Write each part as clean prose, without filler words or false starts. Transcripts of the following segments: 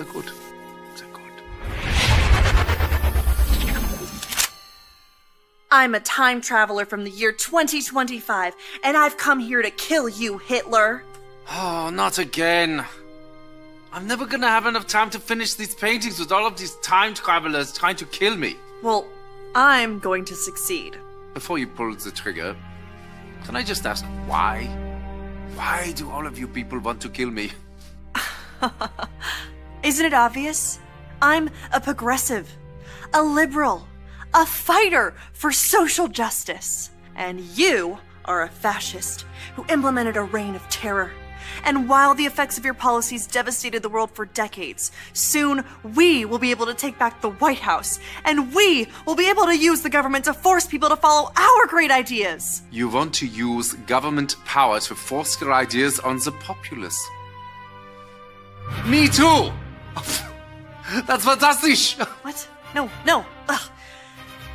the good. The good. I'm a time traveler from the year 2025, and I've come here to kill you, Hitler. Oh, not again. I'm never gonna have enough time to finish these paintings with all of these time travelers trying to kill me. Well, I'm going to succeed. Before you pull the trigger, can I just ask why? Why do all of you people want to kill me? Isn't it obvious? I'm a progressive, a liberal, a fighter for social justice. And you are a fascist who implemented a reign of terror. And while the effects of your policies devastated the world for decades, soon we will be able to take back the White House, and we will be able to use the government to force people to follow our great ideas. You want to use government power to force your ideas on the populace. Me too! That's fantastic! What? No. Ugh.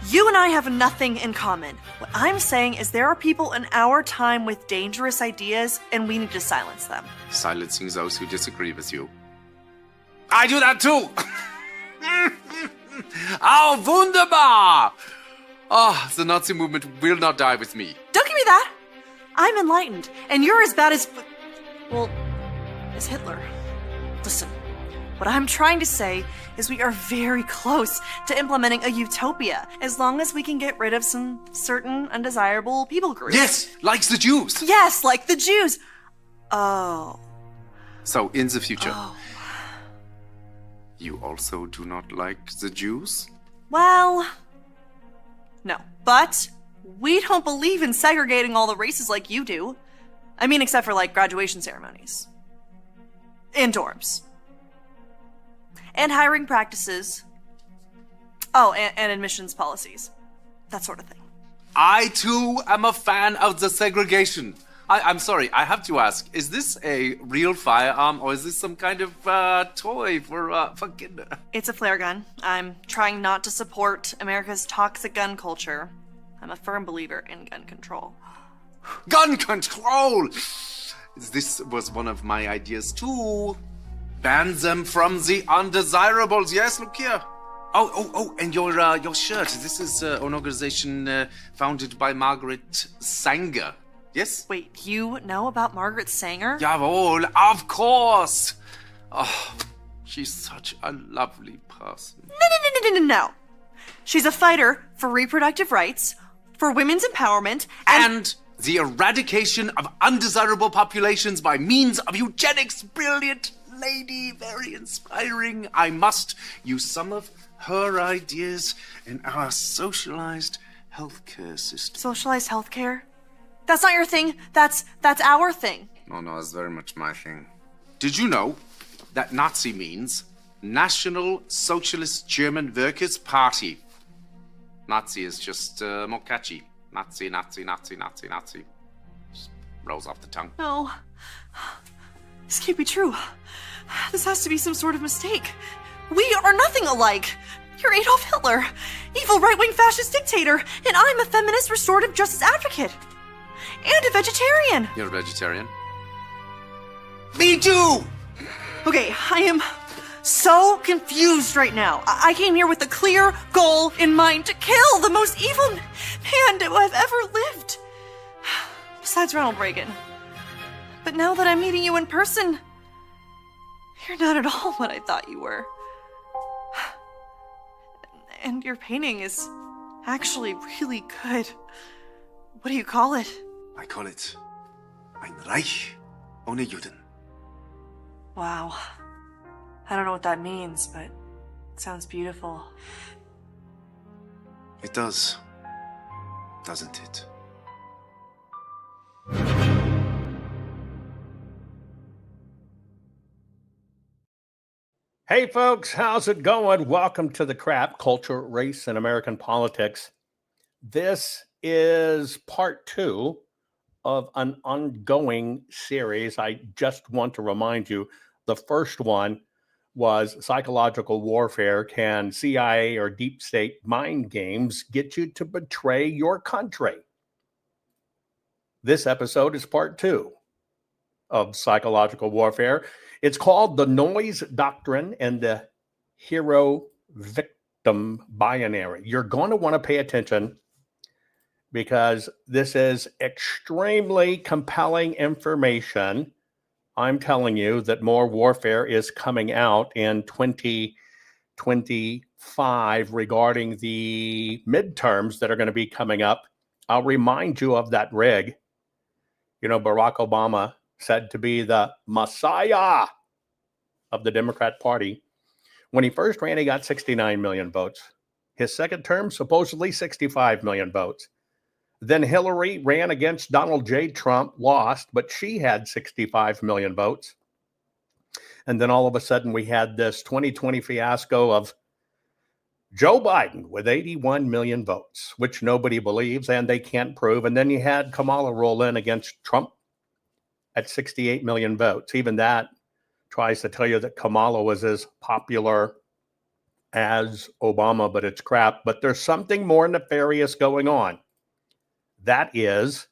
You and I have nothing in common. What I'm saying is there are people in our time with dangerous ideas, and we need to silence them. Silencing those who disagree with you. I do that too! Oh, wunderbar! Oh, the Nazi movement will not die with me. Don't give me that! I'm enlightened, and you're as bad as... well, as Hitler. Listen, what I'm trying to say is we are very close to implementing a utopia, as long as we can get rid of some certain undesirable people groups. Yes, like the Jews. Yes, like the Jews. Oh. So, in the future, you also do not like the Jews? Well, no. But we don't believe in segregating all the races like you do. I mean, except for, like, graduation ceremonies. And dorms. And hiring practices. Oh, and admissions policies. That sort of thing. I, too, am a fan of the segregation. I'm sorry, I have to ask, is this a real firearm, or is this some kind of toy for kids? It's a flare gun. I'm trying not to support America's toxic gun culture. I'm a firm believer in gun control. Gun control! This was one of my ideas, too. Ban them from the undesirables. Yes, look here. Oh, and your shirt. This is an organization founded by Margaret Sanger. Yes? Wait, you know about Margaret Sanger? Jawohl, of course. Oh, she's such a lovely person. No. She's a fighter for reproductive rights, for women's empowerment, and the eradication of undesirable populations by means of eugenics. Brilliant lady, very inspiring. I must use some of her ideas in our socialized healthcare system. Socialized healthcare? That's not your thing. That's our thing. No, it's very much my thing. Did you know that Nazi means National Socialist German Workers' Party? Nazi is just more catchy. Nazi. Just rolls off the tongue. No. This can't be true. This has to be some sort of mistake. We are nothing alike. You're Adolf Hitler, evil right-wing fascist dictator, and I'm a feminist restorative justice advocate. And a vegetarian. You're a vegetarian? Me too! Okay, I am so confused right now. I came here with a clear goal in mind to kill the most evil man to have ever lived. Besides Ronald Reagan. But now that I'm meeting you in person, you're not at all what I thought you were. And your painting is actually really good. What do you call it? I call it Ein Reich ohne Juden. Wow. I don't know what that means, but it sounds beautiful. It does, doesn't it? Hey folks, how's it going? Welcome to The Crap, Culture, Race, and American Politics. This is part 2 of an ongoing series. I just want to remind you, the first one was psychological warfare. Can CIA or deep state mind games get you to betray your country? This episode is part 2 of psychological warfare. It's called the noise doctrine and the hero-victim binary. You're going to want to pay attention because this is extremely compelling information. I'm telling you that more warfare is coming out in 2025 regarding the midterms that are going to be coming up. I'll remind you of that rig. You know, Barack Obama said to be the Messiah of the Democrat Party. When he first ran, he got 69 million votes. His second term, supposedly 65 million votes. Then Hillary ran against Donald J. Trump, lost, but she had 65 million votes. And then all of a sudden we had this 2020 fiasco of Joe Biden with 81 million votes, which nobody believes and they can't prove. And then you had Kamala roll in against Trump at 68 million votes. Even that tries to tell you that Kamala was as popular as Obama, but it's crap. But there's something more nefarious going on. That is,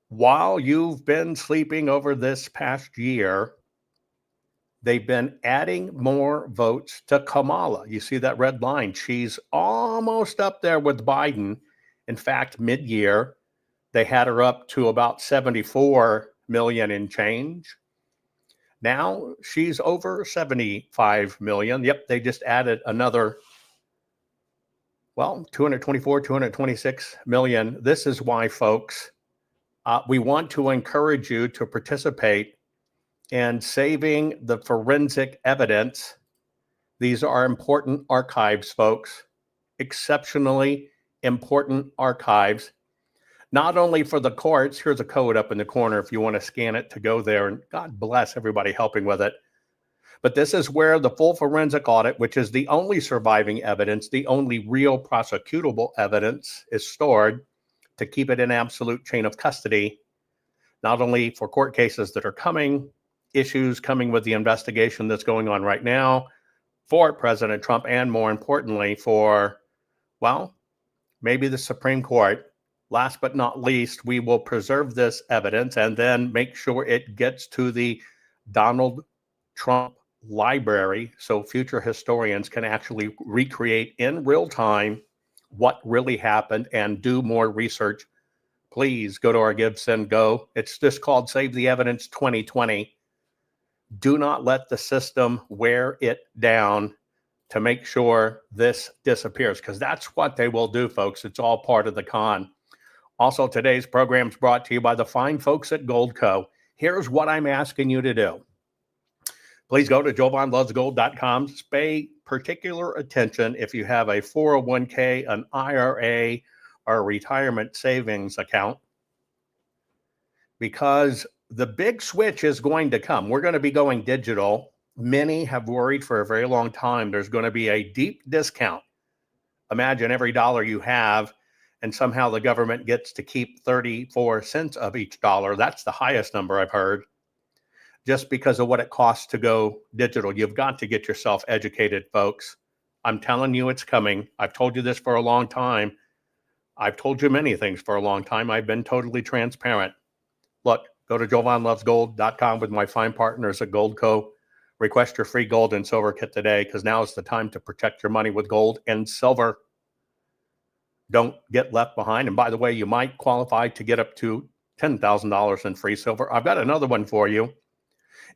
while you've been sleeping over this past year, they've been adding more votes to Kamala. You see that red line? She's almost up there with Biden. In fact, mid-year, they had her up to about 74 million and change. Now she's over 75 million. Yep, they just added another, 224, 226 million. This is why, folks, we want to encourage you to participate and saving the forensic evidence. These are important archives, folks, exceptionally important archives, not only for the courts. Here's a code up in the corner if you want to scan it to go there, and God bless everybody helping with it. But this is where the full forensic audit, which is the only surviving evidence, the only real prosecutable evidence, is stored to keep it in absolute chain of custody, not only for court cases that are coming, issues coming with the investigation that's going on right now for President Trump, and more importantly for, maybe the Supreme Court. Last but not least, we will preserve this evidence and then make sure it gets to the Donald Trump library so future historians can actually recreate in real time what really happened and do more research. Please go to our Give, Send, Go. It's just called Save the Evidence 2020. Do not let the system wear it down to make sure this disappears, because that's what they will do, folks. It's all part of the con. Also, today's program is brought to you by the fine folks at Goldco. Here's what I'm asking you to do. Please go to jovanlovesgold.com. Pay particular attention if you have a 401k, an IRA, or a retirement savings account, because the big switch is going to come. We're going to be going digital. Many have worried for a very long time there's going to be a deep discount. Imagine every dollar you have, and somehow the government gets to keep 34 cents of each dollar. That's the highest number I've heard, just because of what it costs to go digital. You've got to get yourself educated, folks. I'm telling you it's coming. I've told you this for a long time. I've told you many things for a long time. I've been totally transparent. Look, go to jovanlovesgold.com with my fine partners at Goldco. Request your free gold and silver kit today, because now is the time to protect your money with gold and silver. Don't get left behind. And by the way, you might qualify to get up to $10,000 in free silver. I've got another one for you.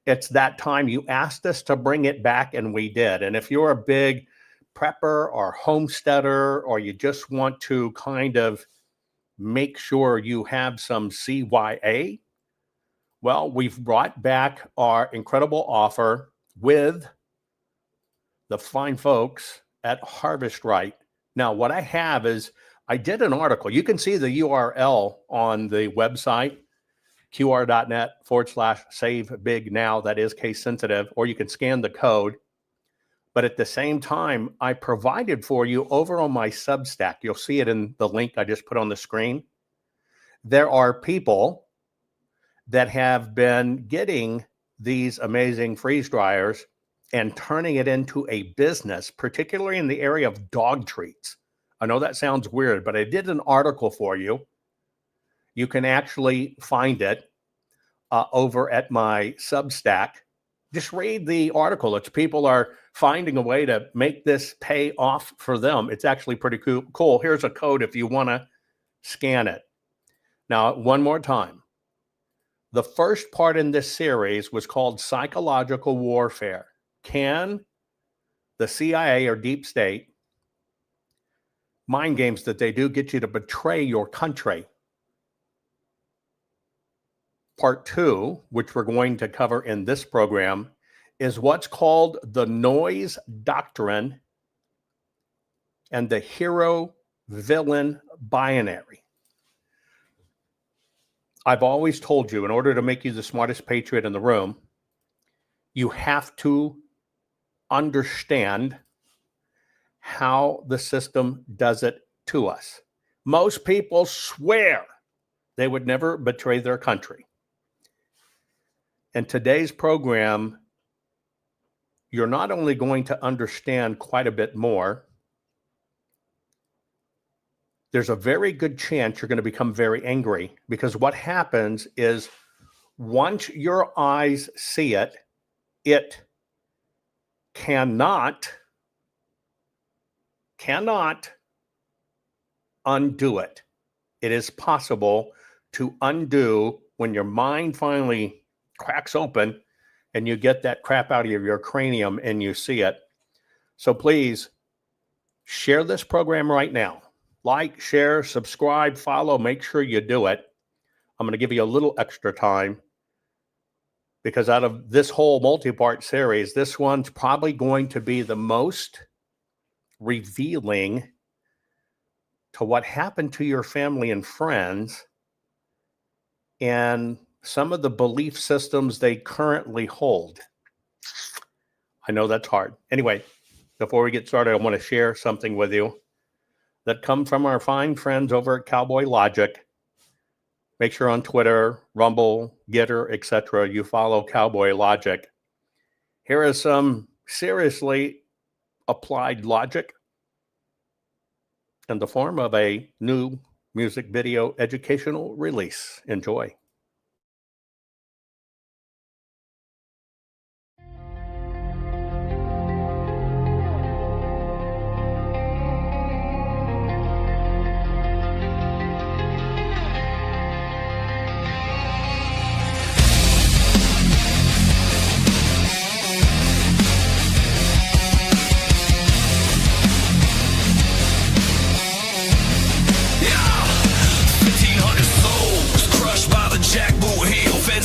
It's that time. You asked us to bring it back, and we did. And if you're a big prepper or homesteader, or you just want to kind of make sure you have some CYA, well, we've brought back our incredible offer with the fine folks at Harvest Right. Now, what I have is I did an article. You can see the URL on the website, qr.net/save big now. That is case sensitive, or you can scan the code. But at the same time, I provided for you over on my Substack. You'll see it in the link I just put on the screen. There are people that have been getting these amazing freeze dryers and turning it into a business, particularly in the area of dog treats. I know that sounds weird, but I did an article for you. You can actually find it over at my Substack. Just read the article. It's people are finding a way to make this pay off for them. It's actually pretty cool. Here's a code if you want to scan it. Now, one more time. The first part in this series was called Psychological Warfare. Can the CIA or Deep State, mind games that they do, get you to betray your country? Part 2, which we're going to cover in this program, is what's called the noise doctrine and the hero-villain binary. I've always told you, in order to make you the smartest patriot in the room, you have to understand how the system does it to us. Most people swear they would never betray their country. In today's program, you're not only going to understand quite a bit more, there's a very good chance you're going to become very angry, because what happens is once your eyes see it, it cannot undo it. It is possible to undo when your mind finally cracks open and you get that crap out of your cranium and you see it. So please share this program right now. Like, share, subscribe, follow, make sure you do it. I'm going to give you a little extra time because out of this whole multi-part series, this one's probably going to be the most revealing to what happened to your family and friends and some of the belief systems they currently hold. I know that's hard. Anyway, before we get started, I want to share something with you that come from our fine friends over at Cowboy Logic. Make sure on Twitter, Rumble, Getter, etc., you follow Cowboy Logic. Here is some seriously applied logic in the form of a new music video educational release. Enjoy.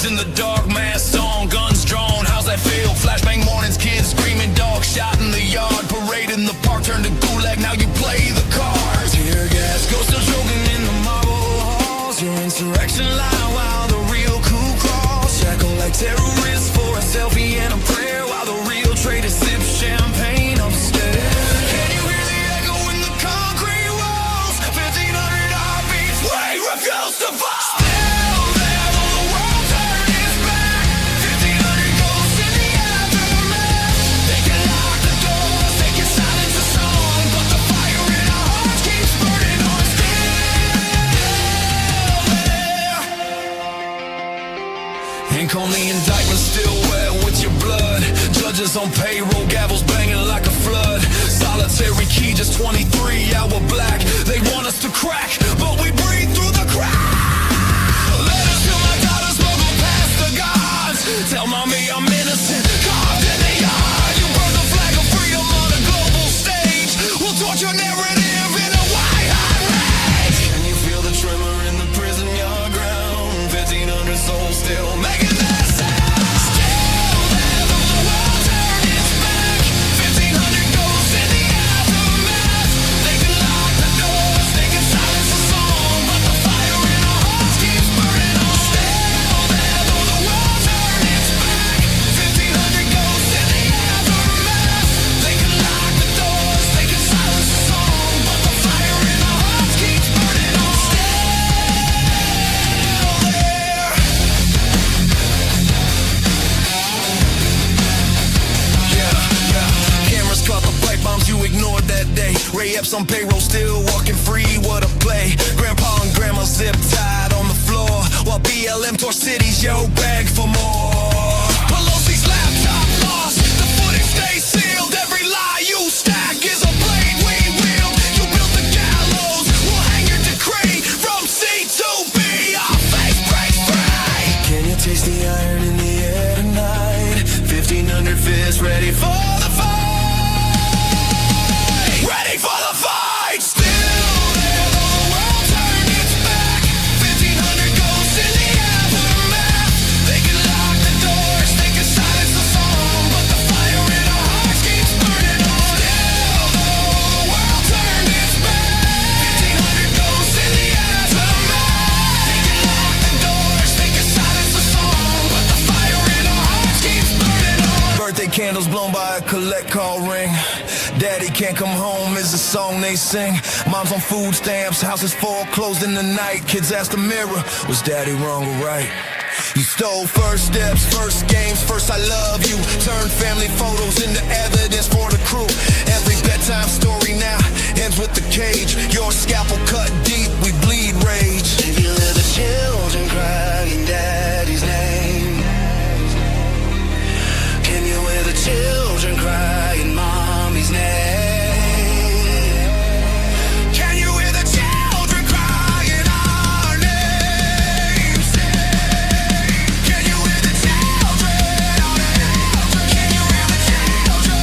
In the dark, mask on, guns drawn, how's that feel? Flashbang mornings, kids screaming, dogs shot in the yard, parade in the park, turn to gulag, now you play the cards. Tear gas, ghosts still choking in the marble halls, your insurrection line while the real coup crawls, shackle like terrorists for a selfie and a prayer, while the real traitors sip champagne upstairs. Can you hear the echo in the concrete walls? 1,500 heartbeats, we refuse to fall. On the indictment still wet with your blood. Judges on payroll, gavels banging like a flood. Solitary key, just 23, hour black. They want us to crack, but we breathe through the crack. Letters to my daughter, smuggled past the gods. Tell mommy I'm innocent, carved in the yard. You burn the flag of freedom on a global stage. We'll torture narrative in a white-hot rage. Can you feel the tremor in the prison yard ground? 1,500 souls still making Ray-Epps on payroll, still walking free, what a play. Grandpa and grandma zip tied on the floor, while BLM tore cities please, yo, beg for more. Pelosi's laptop lost, the footage stays sealed. Every lie you stack is a blade we wield. You built the gallows, we'll hang your decree. From C to B, our face breaks free. Can you taste the iron in the air tonight? 1500 fists ready for the fight. Ready for the fight. Still there, though the world turned its back. 1500 ghosts in the aftermath. They can lock the doors, they can silence the song, but the fire in our hearts keeps burning on. Still though the world turned its back. 1500 ghosts in the aftermath. They can lock the doors, they can silence the song, but the fire in our hearts keeps burning on. Birthday candles blown by a collect call ring. Daddy can't come home is a song they sing. Mom's on food stamps, houses foreclosed in the night. Kids ask the mirror, was daddy wrong or right? You stole first steps, first games, first I love you. Turned family photos into evidence for the crew. Every bedtime story now ends with the cage. Your scalpel cut deep, we bleed rage. If you hear the children crying daddy's name, can you hear the children crying mommy's name? Can you hear the children crying our names? Can you hear the children? Can you hear the children?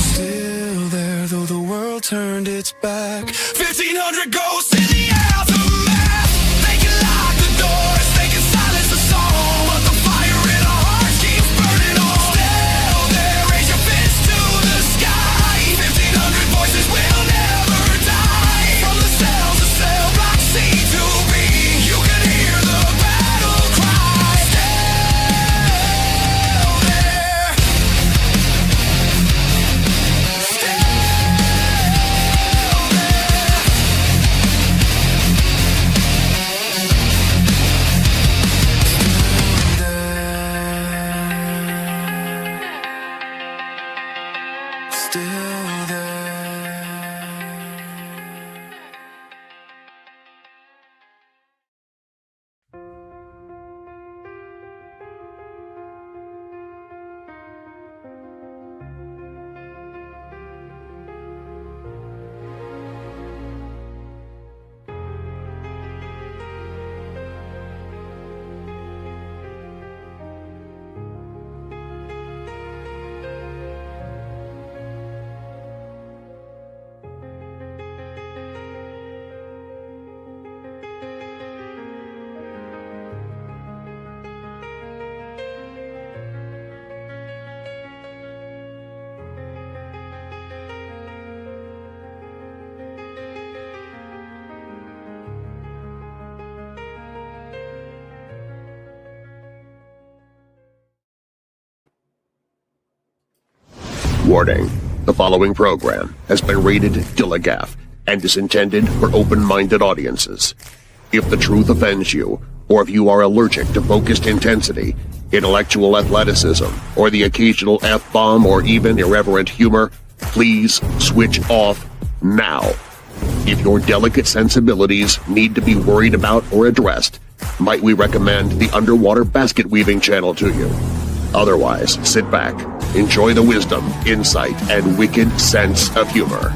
Still there, though the world turned its back. 1500 ghosts in the aftermath. They can lock the doors, they can silence the song, but the fire in our hearts keeps burning on. Still there, raise your fist to the sky. 1500 voices will never die. From the cells to cell block C to B, you can hear the battle cry. Still there. Still there. Warning. The following program has been rated Gilligaff and is intended for open-minded audiences. If the truth offends you, or if you are allergic to focused intensity, intellectual athleticism, or the occasional F-bomb or even irreverent humor, please switch off now. If your delicate sensibilities need to be worried about or addressed, might we recommend the Underwater Basket Weaving channel to you? Otherwise, sit back, enjoy the wisdom, insight, and wicked sense of humor.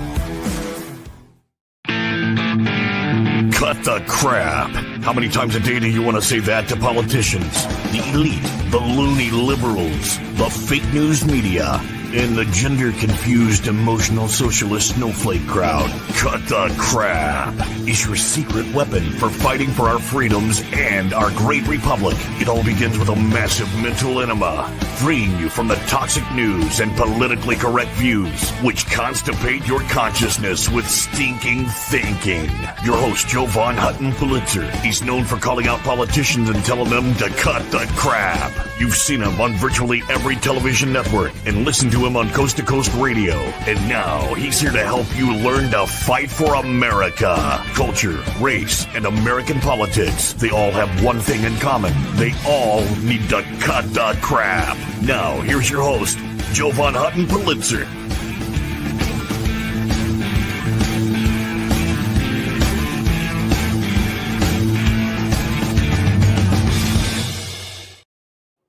Cut the crap. How many times a day do you want to say that to politicians? The elite, the loony liberals, the fake news media, and the gender-confused, emotional socialist snowflake crowd. Cut the crap is your secret weapon for fighting for our freedoms and our great republic. It all begins with a massive mental enema, freeing you from the toxic news and politically correct views, which constipate your consciousness with stinking thinking. Your host, Jovan Hutton Pulitzer. He's known for calling out politicians and telling them to cut the crap. You've seen him on virtually every television network and listened to him on Coast to Coast Radio. And now he's here to help you learn to fight for America. Culture, race, and American politics. They all have one thing in common. They all need to cut the crap. Now, here's your host, Jovan Hutton Pulitzer.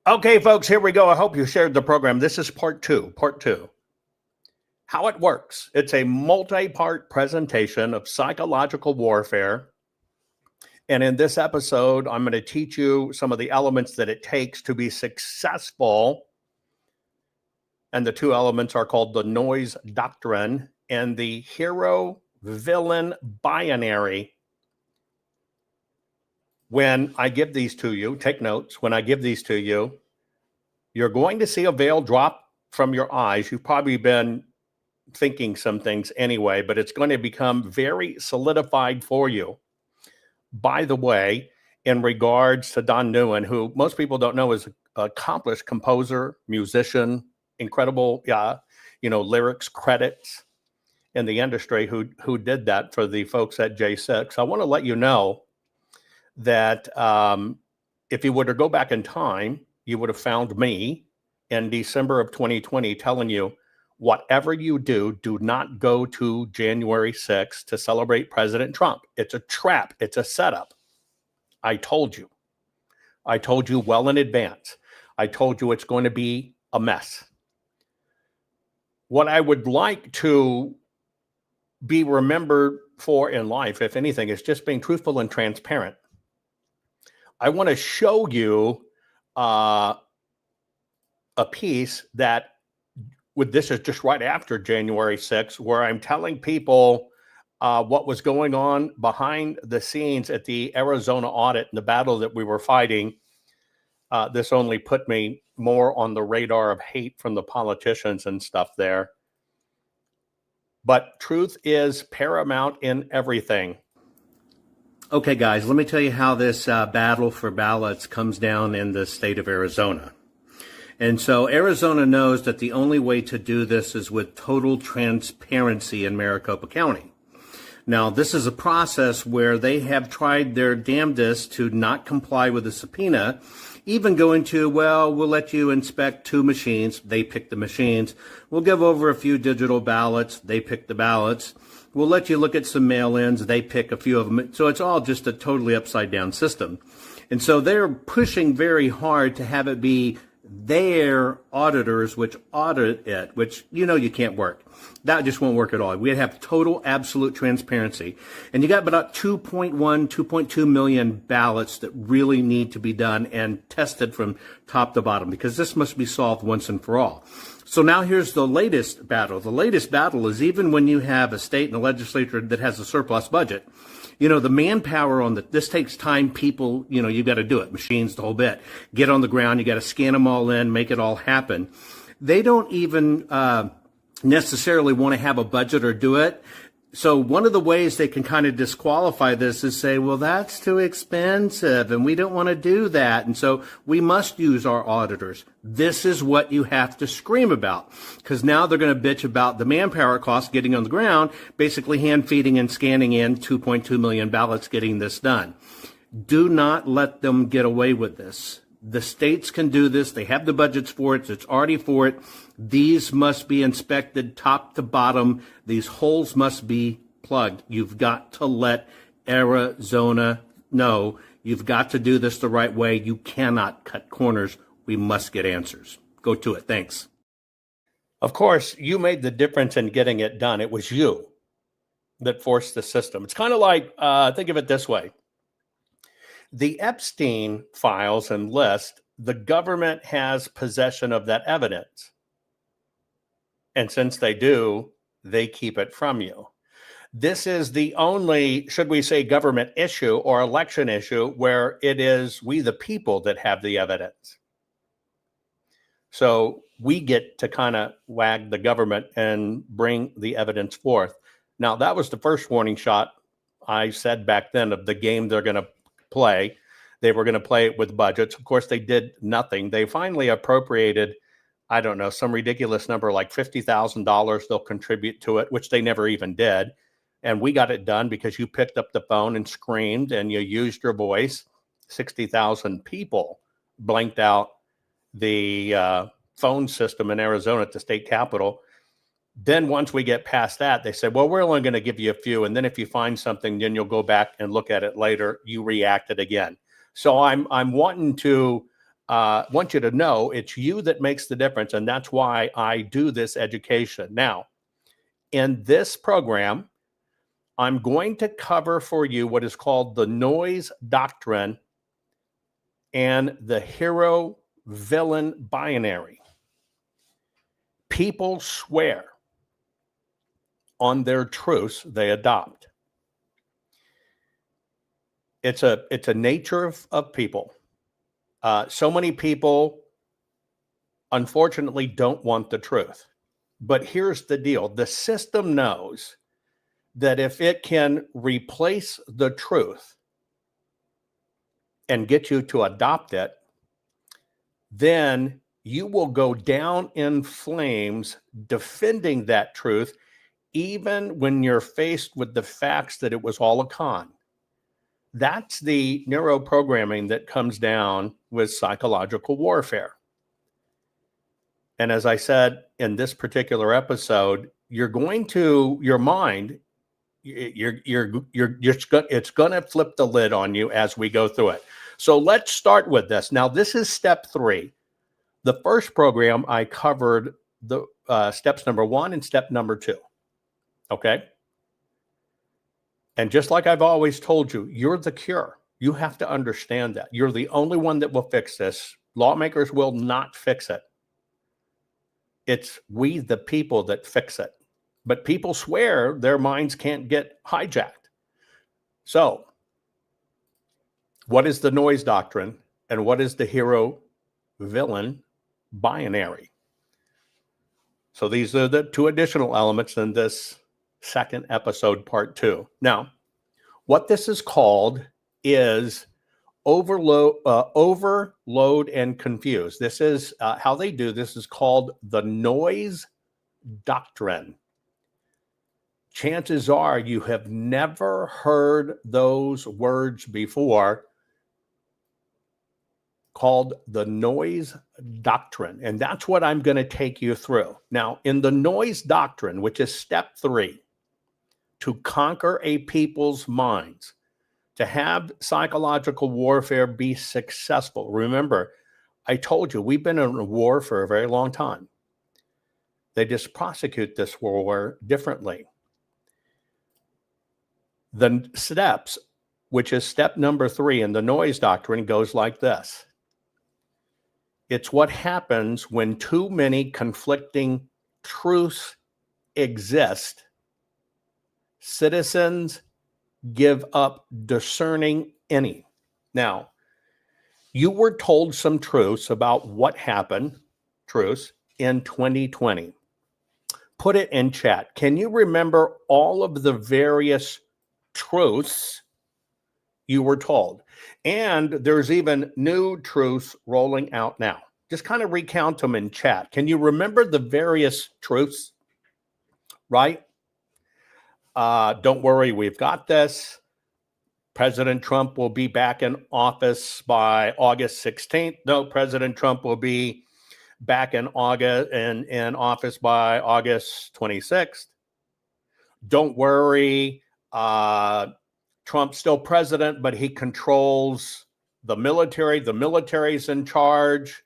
Okay, folks, here we go. I hope you shared the program. This is part two. How it works. It's a multi-part presentation of psychological warfare. And in this episode, I'm going to teach you some of the elements that it takes to be successful. And the two elements are called the noise doctrine and the hero-villain binary. When I give these to you, take notes. When I give these to you, you're going to see a veil drop from your eyes. You've probably been thinking some things anyway, but it's going to become very solidified for you. By the way, in regards to Don Nguyen, who most people don't know is an accomplished composer, musician, incredible, lyrics credits in the industry who did that for the folks at J6. I want to let you know that if you were to go back in time, you would have found me in December of 2020 telling you, whatever you do, do not go to January 6th to celebrate President Trump. It's a trap. It's a setup. I told you. I told you well in advance. I told you it's going to be a mess. What I would like to be remembered for in life, if anything, is just being truthful and transparent. I want to show you a piece that this is just right after January 6th, where I'm telling people what was going on behind the scenes at the Arizona audit and the battle that we were fighting. This only put me more on the radar of hate from the politicians and stuff there. But truth is paramount in everything. Okay, guys, let me tell you how this battle for ballots comes down in the state of Arizona. And so Arizona knows that the only way to do this is with total transparency in Maricopa County. Now, this is a process where they have tried their damnedest to not comply with the subpoena, even going to, well, we'll let you inspect 2 machines. They pick the machines. We'll give over a few digital ballots. They pick the ballots. We'll let you look at some mail-ins. They pick a few of them. So it's all just a totally upside-down system. And so they're pushing very hard to have it be their auditors which audit it, which you can't work. That just won't work at all. We'd have total, absolute transparency. And you got about 2.2 million ballots that really need to be done and tested from top to bottom, because this must be solved once and for all. So now here's the latest battle. The latest battle is even when you have a state and a legislature that has a surplus budget, the manpower on this takes time, people, you got to do it, machines, the whole bit. Get on the ground, you got to scan them all in, make it all happen. They don't even necessarily want to have a budget or do it. So one of the ways they can kind of disqualify this is say, well, that's too expensive and we don't want to do that. And so we must use our auditors. This is what you have to scream about, because now they're going to bitch about the manpower cost getting on the ground, basically hand feeding and scanning in 2.2 million ballots getting this done. Do not let them get away with this. The states can do this. They have the budgets for it. It's already for it. These must be inspected top to bottom. These holes must be plugged. You've got to let Arizona know. You've got to do this the right way. You cannot cut corners. We must get answers. Go to it. Thanks. Of course, you made the difference in getting it done. It was you that forced the system. It's kind of like, think of it this way. The Epstein files and list, the government has possession of that evidence. And since they do, they keep it from you. This is the only, should we say, government issue or election issue where it is we the people that have the evidence. So we get to kind of wag the government and bring the evidence forth. Now, that was the first warning shot I said back then of the game they're going to play. They were going to play it with budgets. Of course, they did nothing. They finally appropriated, I don't know, some ridiculous number like $50,000 they'll contribute to it, which they never even did. And we got it done because you picked up the phone and screamed and you used your voice. 60,000 people blanked out the phone system in Arizona at the state capitol. Then once we get past that, they said, well, we're only going to give you a few. And then if you find something, then you'll go back and look at it later. You reacted again. So I'm wanting to want you to know it's you that makes the difference. And that's why I do this education. Now, in this program, I'm going to cover for you what is called the noise doctrine and the hero-villain binary. People swear on their truths they adopt. It's a nature of people. So many people, unfortunately, don't want the truth. But here's the deal. The system knows that if it can replace the truth and get you to adopt it, then you will go down in flames defending that truth, even when you're faced with the facts that it was all a con. That's the neuroprogramming that comes down with psychological warfare. And as I said in this particular episode, your mind, it's going to flip the lid on you as we go through it. So let's start with this. Now, this is step 3. The first program I covered the steps number 1 and step number 2. Okay. And just like I've always told you, you're the cure. You have to understand that. You're the only one that will fix this. Lawmakers will not fix it. It's we, the people, that fix it. But people swear their minds can't get hijacked. So, what is the noise doctrine and what is the hero-villain binary? So these are the 2 additional elements in this second episode, part 2. Now, what this is called is overload and confuse. This is how they do this is called the noise doctrine. Chances are you have never heard those words before, called the noise doctrine. And that's what I'm going to take you through. Now, in the noise doctrine, which is step 3, to conquer a people's minds, to have psychological warfare be successful. Remember, I told you, we've been in a war for a very long time. They just prosecute this war differently. The steps, which is step number 3 in the noise doctrine, goes like this. It's what happens when too many conflicting truths exist. Citizens give up discerning any. Now, you were told some truths about what happened, truths, in 2020. Put it in chat. Can you remember all of the various truths you were told? And there's even new truths rolling out now. Just kind of recount them in chat. Can you remember the various truths? Right? Don't worry, we've got this. President Trump will be back in office by August 16th. No, President Trump will be back in office by August 26th. Don't worry, Trump's still president, but he controls the military. The military's in charge.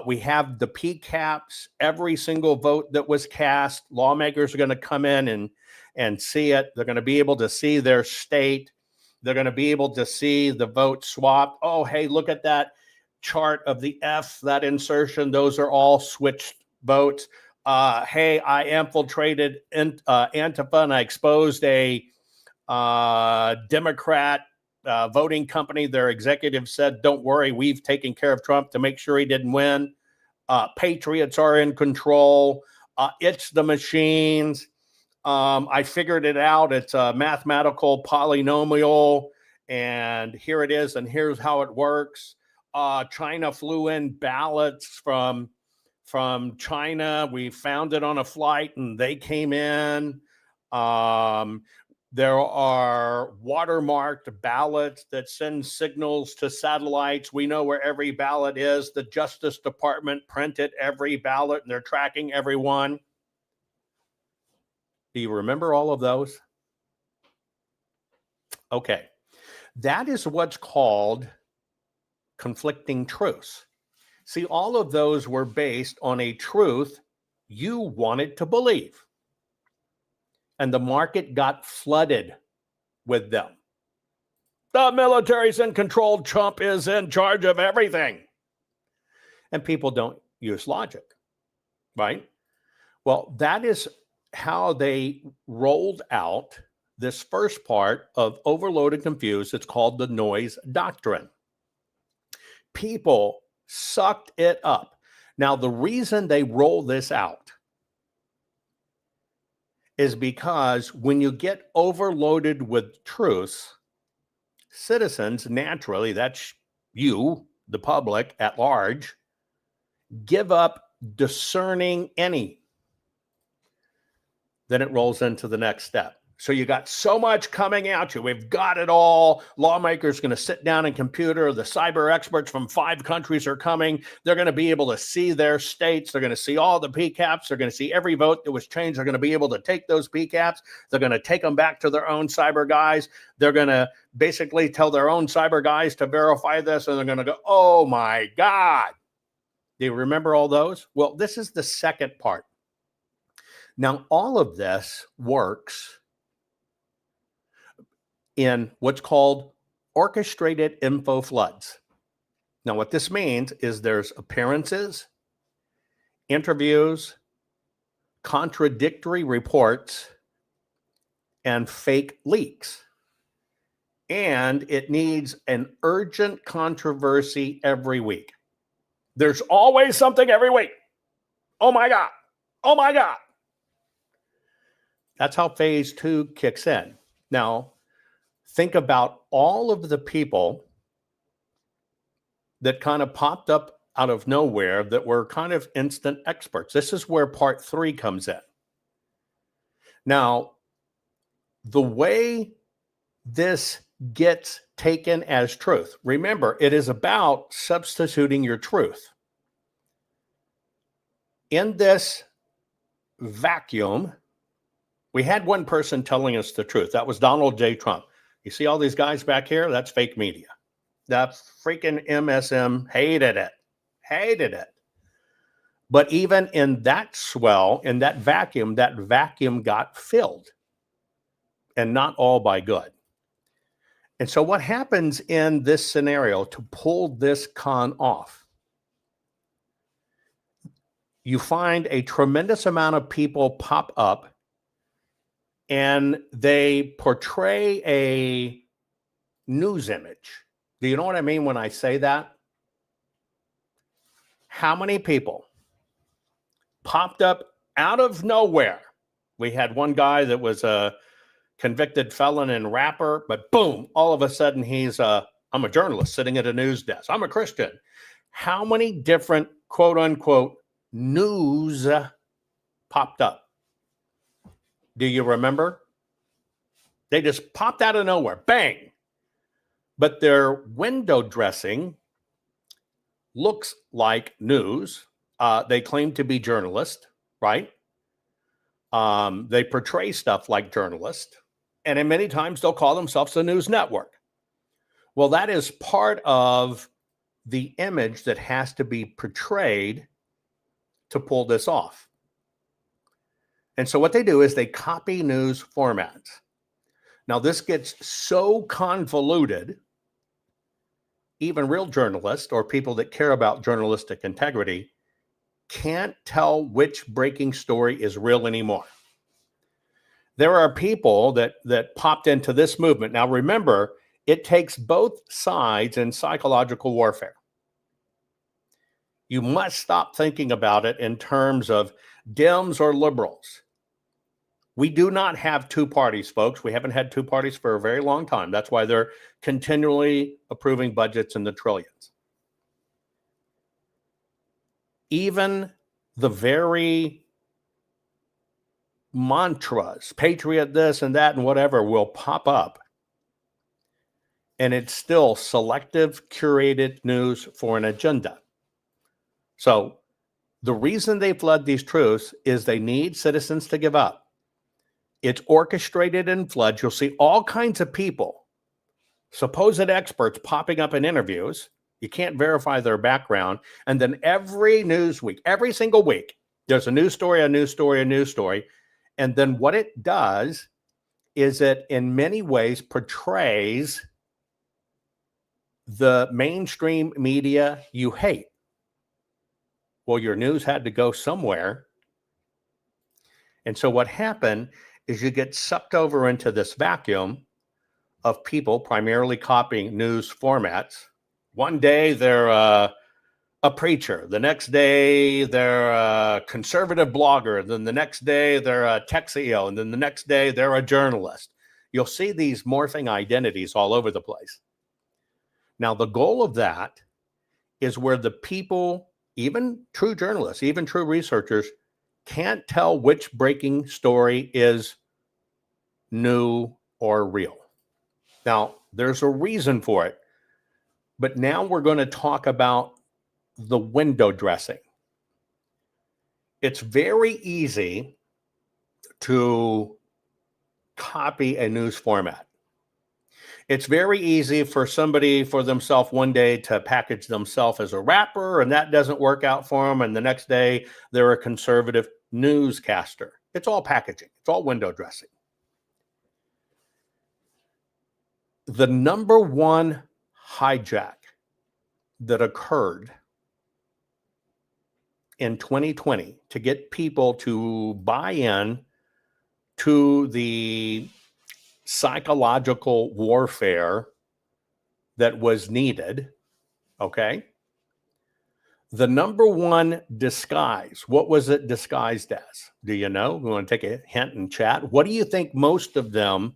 We have the PCAPs. Every single vote that was cast, lawmakers are going to come in and see it. They're going to be able to see their state. They're going to be able to see the vote swapped. Oh, hey, look at that chart of the F, that insertion. Those are all switched votes. Hey, I infiltrated Antifa and I exposed a Democrat voting company. Their executive said, don't worry, we've taken care of Trump to make sure he didn't win. Patriots are in control. It's the machines. I figured it out. It's a mathematical polynomial, and here it is, and here's how it works. China flew in ballots from China. We found it on a flight, and they came in. There are watermarked ballots that send signals to satellites. We know where every ballot is. The Justice Department printed every ballot, and they're tracking everyone. Do you remember all of those? Okay. That is what's called conflicting truths. See, all of those were based on a truth you wanted to believe. And the market got flooded with them. The military's in control. Trump is in charge of everything. And people don't use logic, right? Well, that is how they rolled out this first part of Overload and Confused. It's called the noise doctrine. People sucked it up. Now, the reason they roll this out is because when you get overloaded with truths, citizens, naturally, that's you, the public at large, give up discerning any. Then it rolls into the next step. So you got so much coming at you. We've got it all. Lawmakers going to sit down and computer. The cyber experts from 5 countries are coming. They're going to be able to see their states. They're going to see all the PCAPs. They're going to see every vote that was changed. They're going to be able to take those PCAPs. They're going to take them back to their own cyber guys. They're going to basically tell their own cyber guys to verify this. And they're going to go, oh my God. Do you remember all those? Well, this is the second part. Now, all of this works in what's called orchestrated info floods. Now, what this means is there's appearances, interviews, contradictory reports, and fake leaks. And it needs an urgent controversy every week. There's always something every week. Oh my God. Oh my God. That's how phase 2 kicks in. Now, think about all of the people that kind of popped up out of nowhere that were kind of instant experts. This is where part 3 comes in. Now, the way this gets taken as truth, remember, it is about substituting your truth. In this vacuum, we had one person telling us the truth. That was Donald J. Trump. You see all these guys back here? That's fake media. That freaking MSM hated it. Hated it. But even in that swell, in that vacuum got filled. And not all by good. And so what happens in this scenario to pull this con off? You find a tremendous amount of people pop up and they portray a news image. Do you know what I mean when I say that? How many people popped up out of nowhere? We had one guy that was a convicted felon and rapper, but boom, all of a sudden I'm a journalist sitting at a news desk. I'm a Christian. How many different quote unquote news popped up? Do you remember? They just popped out of nowhere. Bang. But their window dressing looks like news. They claim to be journalists, right? They portray stuff like journalists. And in many times they'll call themselves a news network. Well, that is part of the image that has to be portrayed to pull this off. And so what they do is they copy news formats. Now, this gets so convoluted, even real journalists or people that care about journalistic integrity can't tell which breaking story is real anymore. There are people that popped into this movement. Now, remember, it takes both sides in psychological warfare. You must stop thinking about it in terms of Dems or liberals. We do not have two parties, folks. We haven't had two parties for a very long time. That's why they're continually approving budgets in the trillions. Even the very mantras, patriot this and that and whatever, will pop up. And it's still selective, curated news for an agenda. So the reason they flood these truths is they need citizens to give up. It's orchestrated in floods. You'll see all kinds of people, supposed experts, popping up in interviews. You can't verify their background. And then every news week, every single week, there's a news story, a news story, a news story. And then what it does is it in many ways portrays the mainstream media you hate. Well, your news had to go somewhere. And so what happened is you get sucked over into this vacuum of people primarily copying news formats. One day they're a preacher. The next day they're a conservative blogger. Then the next day they're a tech CEO. And then the next day they're a journalist. You'll see these morphing identities all over the place. Now, the goal of that is where the people, even true journalists, even true researchers, can't tell which breaking story is new or real. Now, there's a reason for it. But now we're going to talk about the window dressing. It's very easy to copy a news format. It's very easy for somebody for themselves one day to package themselves as a rapper, and that doesn't work out for them. And the next day they're a conservative newscaster. It's all packaging. It's all window dressing. The number one hijack that occurred in 2020 to get people to buy in to the psychological warfare that was needed, okay? The number one disguise, what was it disguised as? Do you know? We want to take a hint in chat. What do you think most of them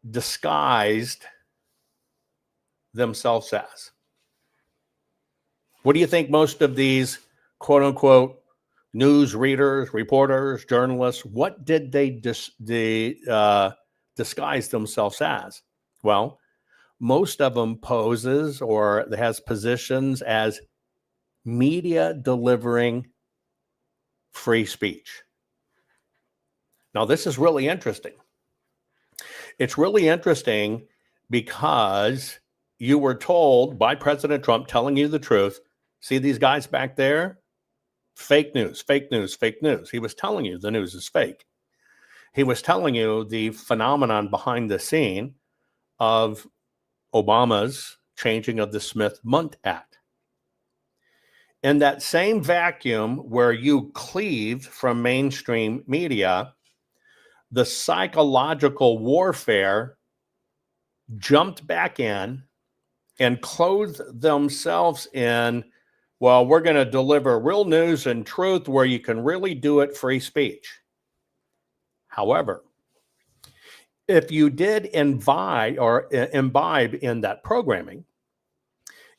disguised themselves as? What do you think most of these quote unquote news readers, reporters, journalists, what did they disguise themselves as? Well, most of them poses or has positions as media delivering free speech. Now, this is really interesting. It's really interesting because you were told by President Trump, telling you the truth, see these guys back there? Fake news, fake news, fake news. He was telling you the news is fake. He was telling you the phenomenon behind the scene of Obama's changing of the Smith-Mundt Act. In that same vacuum where you cleaved from mainstream media, the psychological warfare jumped back in and clothed themselves in, well, we're going to deliver real news and truth where you can really do it free speech. However, if you did imbibe in that programming,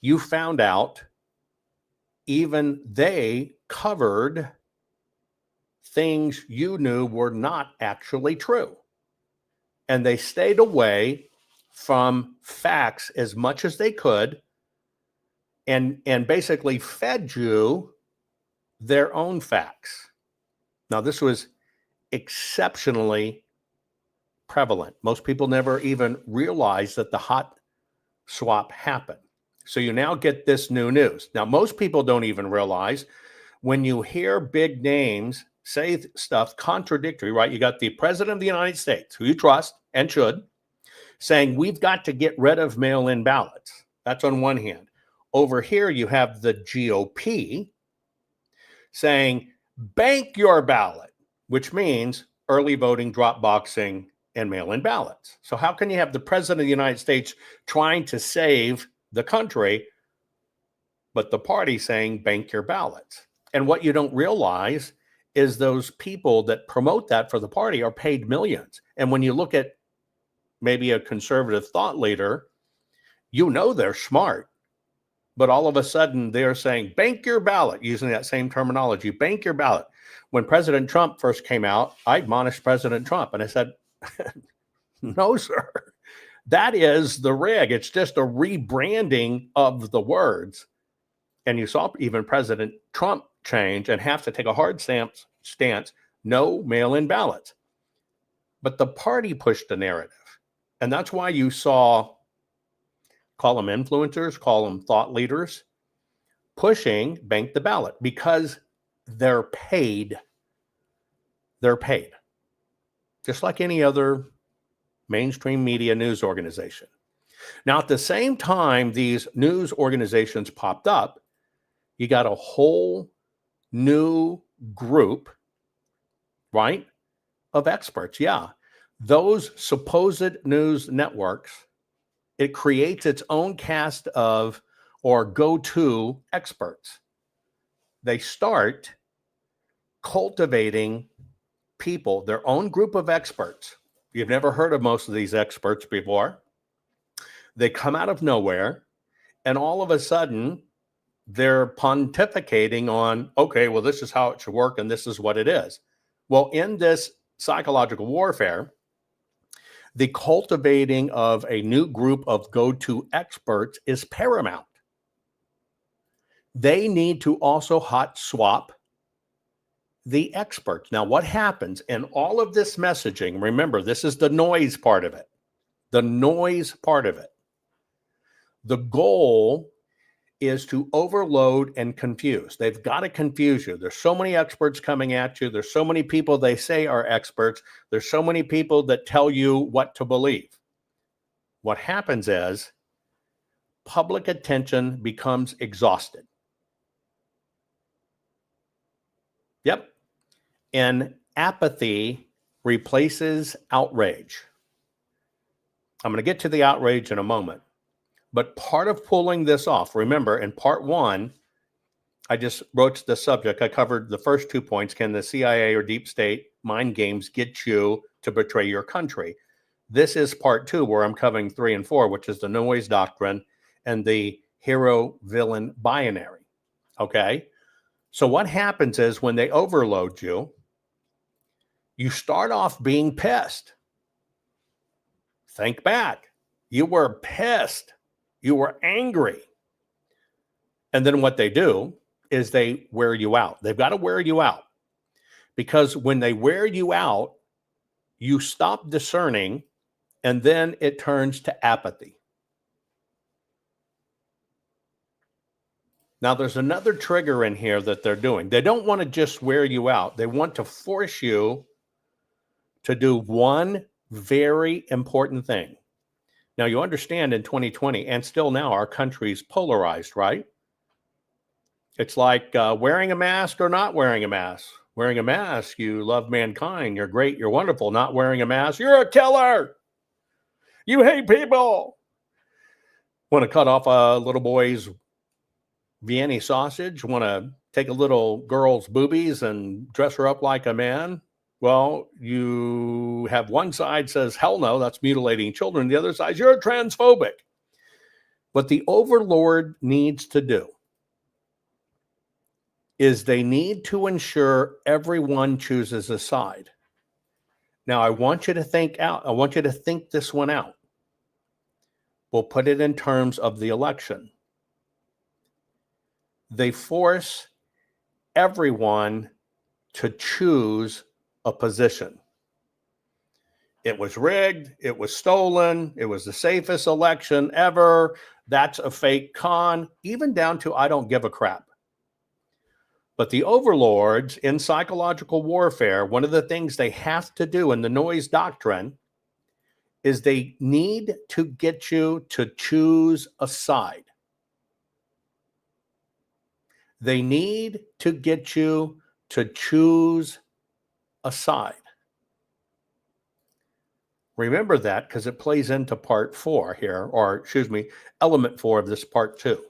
you found out even they covered things you knew were not actually true. And they stayed away from facts as much as they could and basically fed you their own facts. Now, this was exceptionally prevalent. Most people never even realized that the hot swap happened. So you now get this new news. Now, most people don't even realize when you hear big names say stuff contradictory, right? You got the president of the United States, who you trust and should, saying we've got to get rid of mail-in ballots. That's on one hand. Over here, you have the GOP saying bank your ballot, which means early voting, drop boxing, and mail-in ballots. So how can you have the president of the United States trying to save the country, but the party saying bank your ballots? And what you don't realize is those people that promote that for the party are paid millions. And when you look at maybe a conservative thought leader, you know they're smart, but all of a sudden they're saying bank your ballot, using that same terminology, bank your ballot. When President Trump first came out, I admonished President Trump and I said, no, sir, that is the rig. It's just a rebranding of the words. And you saw even President Trump change and have to take a hard stance, no mail-in ballots. But the party pushed the narrative. And that's why you saw call them influencers, call them thought leaders, pushing bank the ballot because they're paid. They're paid. Just like any other mainstream media news organization. Now, at the same time these news organizations popped up, you got a whole new group, right, of experts. Yeah, those supposed news networks, it creates its own cast of or go-to experts. They start cultivating people, their own group of experts. You've never heard of most of these experts before. They come out of nowhere, and all of a sudden, they're pontificating on, okay, well, this is how it should work, and this is what it is. Well, in this psychological warfare, the cultivating of a new group of go-to experts is paramount. They need to also hot swap the experts. Now, what happens in all of this messaging? Remember, this is the noise part of it. The noise part of it. The goal is to overload and confuse. They've got to confuse you. There's so many experts coming at you. There's so many people they say are experts. There's so many people that tell you what to believe. What happens is public attention becomes exhausted. Yep. And apathy replaces outrage. I'm going to get to the outrage in a moment. But part of pulling this off, remember, in part one, I just broached the subject. I covered the first 2 points. Can the CIA or deep state mind games get you to betray your country? This is part two, where I'm covering 3 and 4, which is the noise doctrine and the hero-villain binary. Okay? So what happens is when they overload you, you start off being pissed. Think back. You were pissed. You were angry. And then what they do is they wear you out. They've got to wear you out. Because when they wear you out, you stop discerning, and then it turns to apathy. Now, there's another trigger in here that they're doing. They don't want to just wear you out. They want to force you to do one very important thing. Now, you understand in 2020, and still now, our country's polarized, right? It's like wearing a mask or not wearing a mask. Wearing a mask, you love mankind, you're great, you're wonderful. Not wearing a mask, you're a killer. You hate people. Want to cut off a little boy's Vienna sausage? Want to take a little girl's boobies and dress her up like a man? Well, you have one side says, hell no, that's mutilating children. The other side, you're transphobic. What the overlord needs to do is they need to ensure everyone chooses a side. Now, I want you to think this one out. We'll put it in terms of the election. They force everyone to choose a position. It was rigged. It was stolen. It was the safest election ever. That's a fake con, even down to I don't give a crap. But the overlords in psychological warfare, one of the things they have to do in the noise doctrine is they need to get you to choose a side. They need to get you to choose a side. Remember that, because it plays into part 4 here, or excuse me, element 4 of this part 2.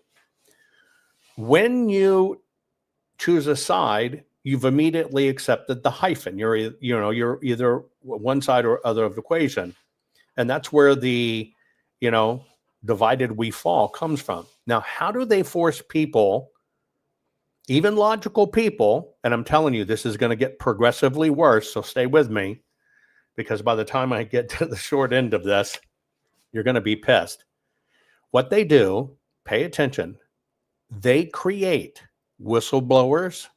When you choose a side, you've immediately accepted the hyphen. You're either one side or other of the equation. And that's where the, divided we fall comes from. Now, how do they force people, even logical people, and I'm telling you, this is going to get progressively worse, so stay with me, because by the time I get to the short end of this, you're going to be pissed. What they do, pay attention, they create whistleblowers,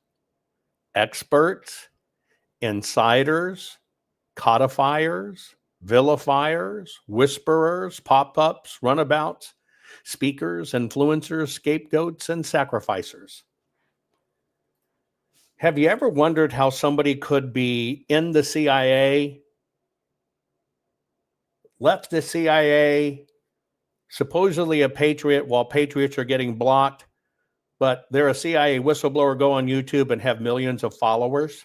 experts, insiders, codifiers, vilifiers, whisperers, pop-ups, runabouts. speakers, influencers, scapegoats, and sacrificers. Have you ever wondered how somebody could be in the CIA, left the CIA, supposedly a patriot while patriots are getting blocked, but they're a CIA whistleblower, go on YouTube and have millions of followers?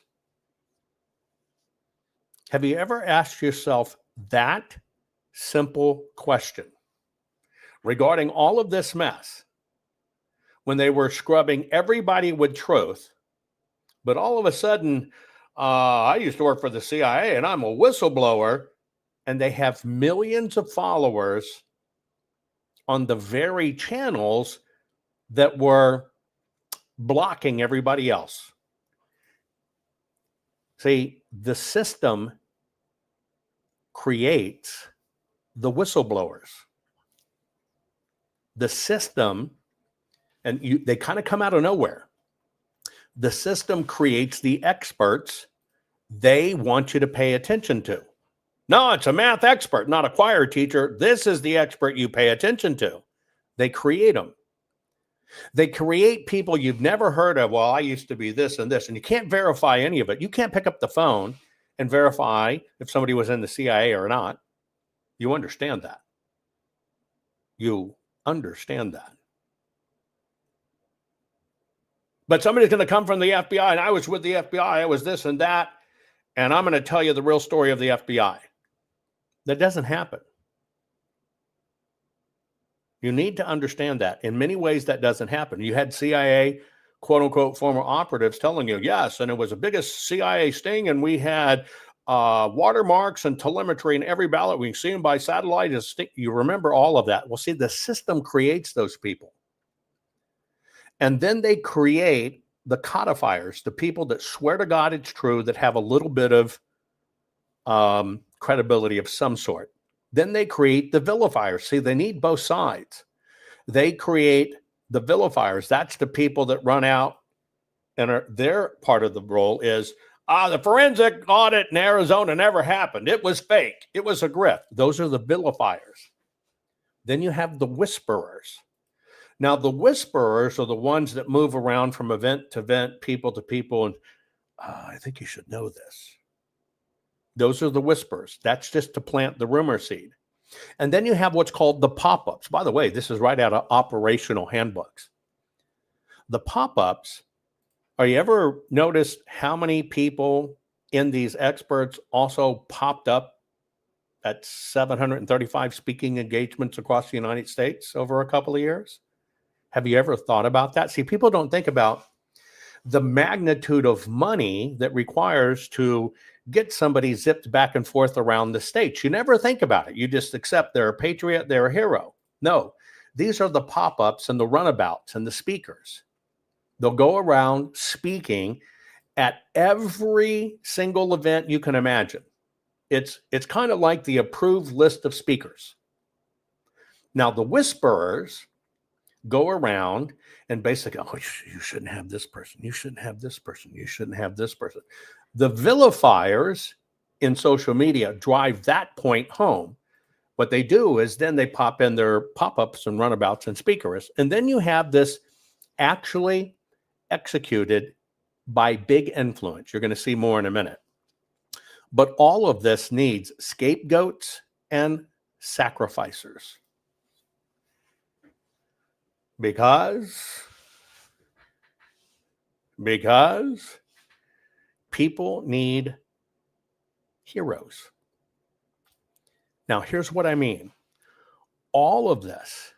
Have you ever asked yourself that simple question regarding all of this mess when they were scrubbing everybody with truth, but all of a sudden, I used to work for the CIA and I'm a whistleblower, and they have millions of followers on the very channels that were blocking everybody else? See, the system creates the whistleblowers. The system, and they kind of come out of nowhere. The system creates the experts they want you to pay attention to. No, it's a math expert, not a choir teacher. This is the expert you pay attention to. They create them. They create people you've never heard of. Well, I used to be this and this, and you can't verify any of it. You can't pick up the phone and verify if somebody was in the CIA or not. You understand that. You understand that. But somebody's going to come from the FBI, and I was with the FBI, I was this and that, and I'm going to tell you the real story of the FBI. That doesn't happen. You need to understand that. In many ways, that doesn't happen. You had CIA, quote unquote, former operatives telling you, yes, and it was the biggest CIA sting, and we had watermarks and telemetry in every ballot. We can see them by satellite. You remember all of that. Well, see, the system creates those people. And then they create the codifiers, the people that swear to God it's true, that have a little bit of credibility of some sort. Then they create the vilifiers. See, they need both sides. They create the vilifiers. That's the people that run out, and their part of the role is, the forensic audit in Arizona never happened. It was fake. It was a grift. Those are the vilifiers. Then you have the whisperers. Now, the whisperers are the ones that move around from event to event, people to people, and I think you should know this. Those are the whisperers. That's just to plant the rumor seed. And then you have what's called the pop-ups. By the way, this is right out of operational handbooks. The pop-ups, are you ever noticed how many people in these experts also popped up at 735 speaking engagements across the United States over a couple of years? Have you ever thought about that? See, people don't think about the magnitude of money that requires to get somebody zipped back and forth around the states. You never think about it. You just accept they're a patriot, they're a hero. No, these are the pop-ups and the runabouts and the speakers. They'll go around speaking at every single event you can imagine. It's kind of like the approved list of speakers. Now, the whisperers go around and basically, you shouldn't have this person. You shouldn't have this person. You shouldn't have this person. The vilifiers in social media drive that point home. What they do is then they pop in their pop-ups and runabouts and speakers. And then you have this actually executed by big influence. You're going to see more in a minute. But all of this needs scapegoats and sacrificers. Because people need heroes. Now, here's what I mean. All of this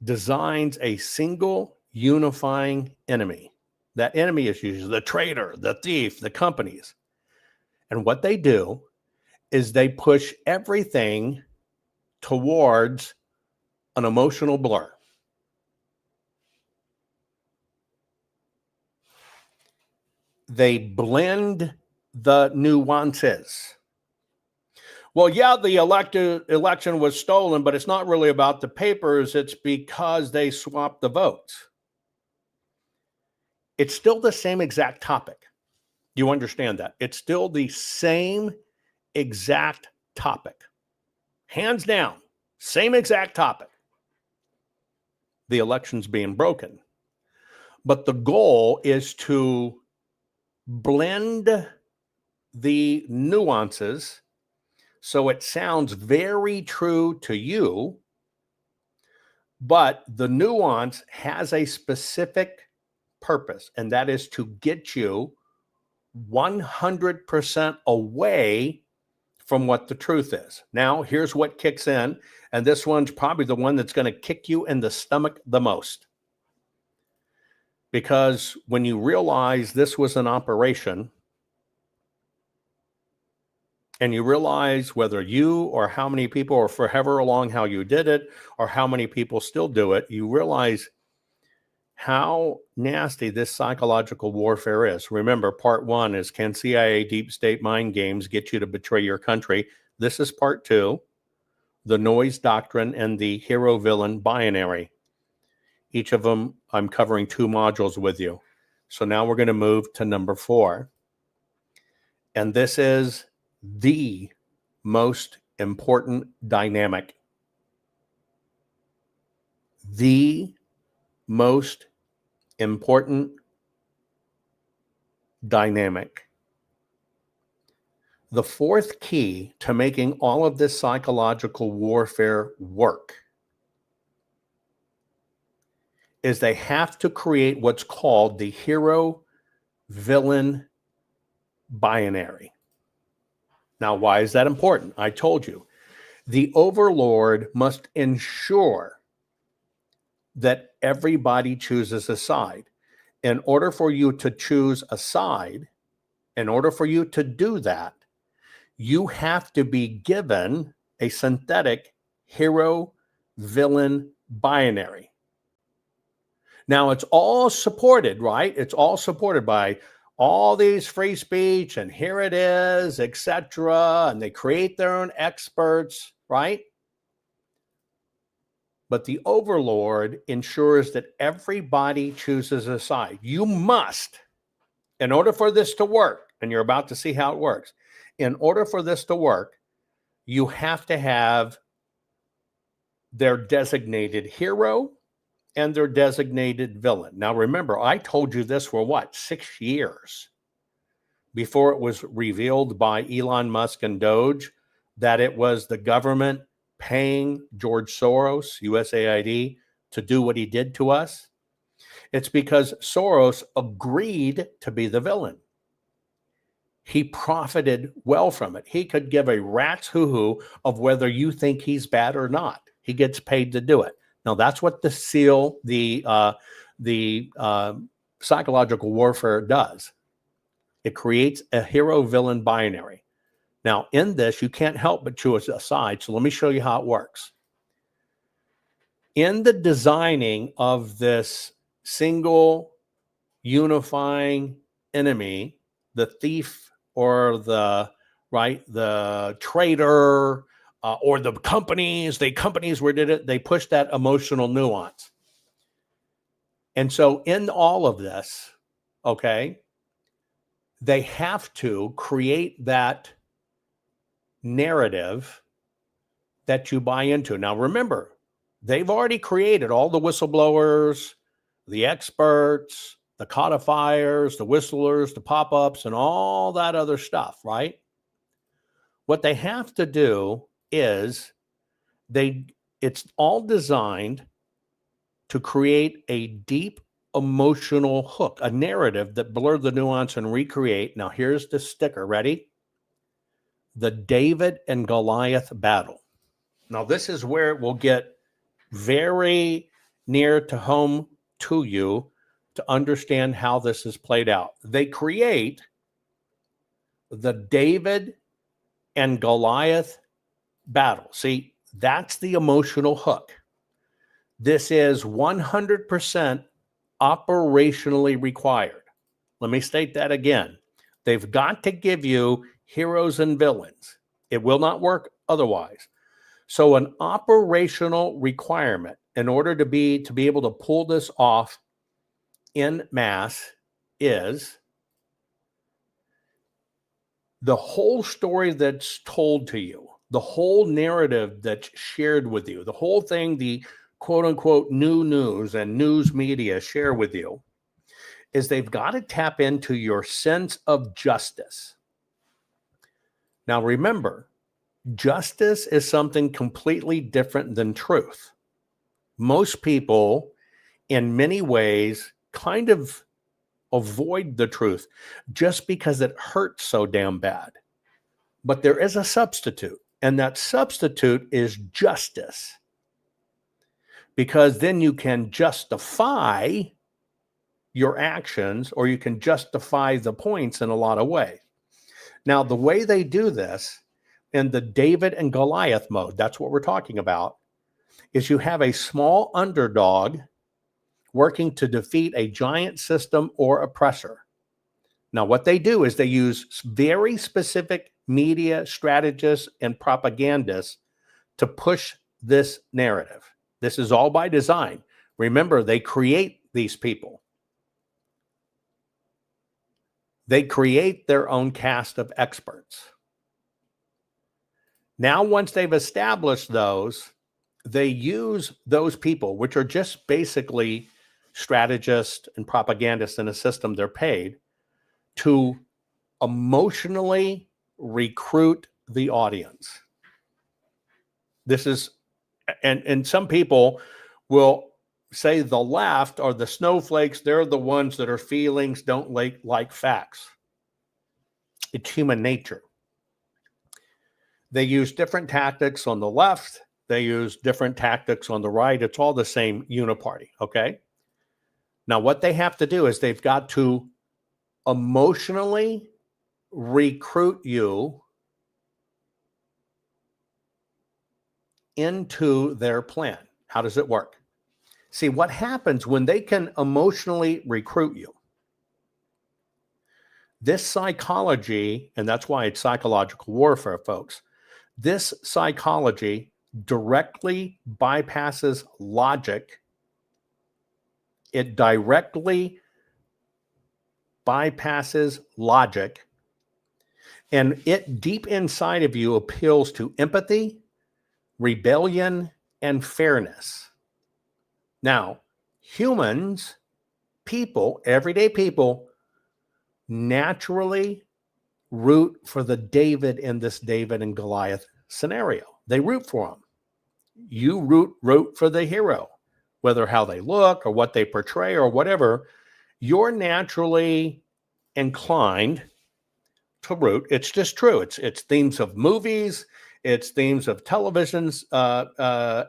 designs a single unifying enemy. That enemy is usually the traitor, the thief, the companies. And what they do is they push everything towards an emotional blur. They blend the nuances. Well, yeah, the election was stolen, but it's not really about the papers. It's because they swapped the votes. It's still the same exact topic. You understand that? It's still the same exact topic. Hands down. Same exact topic. The election's being broken. But the goal is to blend the nuances so it sounds very true to you, but the nuance has a specific purpose, and that is to get you 100% away from what the truth is. Now, here's what kicks in, and this one's probably the one that's going to kick you in the stomach the most. Because when you realize this was an operation, and you realize whether you or how many people, or for however long how you did it, or how many people still do it, you realize how nasty this psychological warfare is. Remember, part one is, can CIA deep state mind games get you to betray your country? This is part two, the noise doctrine and the hero-villain binary. Each of them, I'm covering 2 modules with you. So now we're going to move to number 4. And this is the most important dynamic. The most important dynamic. The 4th key to making all of this psychological warfare work is they have to create what's called the hero-villain binary. Now, why is that important? I told you. The overlord must ensure that everybody chooses a side. In order for you to choose a side, in order for you to do that, you have to be given a synthetic hero-villain binary. Now, it's all supported, right? It's all supported by all these free speech, and here it is, etc. And they create their own experts, right? But the overlord ensures that everybody chooses a side. You must, in order for this to work, and you're about to see how it works, in order for this to work, you have to have their designated hero and their designated villain. Now, remember, I told you this for what, 6 years before it was revealed by Elon Musk and Doge that it was the government paying George Soros, USAID, to do what he did to us. It's because Soros agreed to be the villain. He profited well from it. He could give a rat's hoo-hoo of whether you think he's bad or not. He gets paid to do it. Now, that's what the psychological warfare does. It creates a hero-villain binary. Now, in this, you can't help but choose a side. So let me show you how it works. In the designing of this single unifying enemy, the thief or the traitor, or the companies where did it, they push that emotional nuance. And so in all of this, okay, they have to create that narrative that you buy into. Now, remember, they've already created all the whistleblowers, the experts, the codifiers, the whistlers, the pop-ups, and all that other stuff, right? What they have to do is it's all designed to create a deep emotional hook, a narrative that blurs the nuance and recreate. Now, here's the sticker. Ready? The David and Goliath battle. Now, this is where it will get very near to home to you to understand how this is played out. They create the David and Goliath battle. See, that's the emotional hook. This is 100% operationally required. Let me state that again. They've got to give you heroes and villains. It will not work otherwise. So an operational requirement in order to be able to pull this off in mass is the whole story that's told to you, the whole narrative that's shared with you, the whole thing, the quote unquote new news and news media share with you, is they've got to tap into your sense of justice. Now, remember, justice is something completely different than truth. Most people, in many ways, kind of avoid the truth just because it hurts so damn bad. But there is a substitute, and that substitute is justice. Because then you can justify your actions, or you can justify the points in a lot of ways. Now, the way they do this in the David and Goliath mode, that's what we're talking about, is you have a small underdog working to defeat a giant system or oppressor. Now, what they do is they use very specific media strategists and propagandists to push this narrative. This is all by design. Remember, they create these people. They create their own cast of experts. Now, once they've established those, they use those people, which are just basically strategists and propagandists in a system they're paid, to emotionally recruit the audience. This is, and some people will say the left are the snowflakes. They're the ones that are feelings, don't like facts. It's human nature. They use different tactics on the left. They use different tactics on the right. It's all the same uniparty, okay? Now, what they have to do is they've got to emotionally recruit you into their plan. How does it work? See, what happens when they can emotionally recruit you? This psychology, and that's why it's psychological warfare, folks, this psychology directly bypasses logic. It directly bypasses logic, and it deep inside of you appeals to empathy, rebellion, and fairness. Now, humans, people, everyday people, naturally root for the David in this David and Goliath scenario. They root for him. You root for the hero, whether how they look or what they portray or whatever. You're naturally inclined to root. It's just true. It's themes of movies. It's themes of televisions,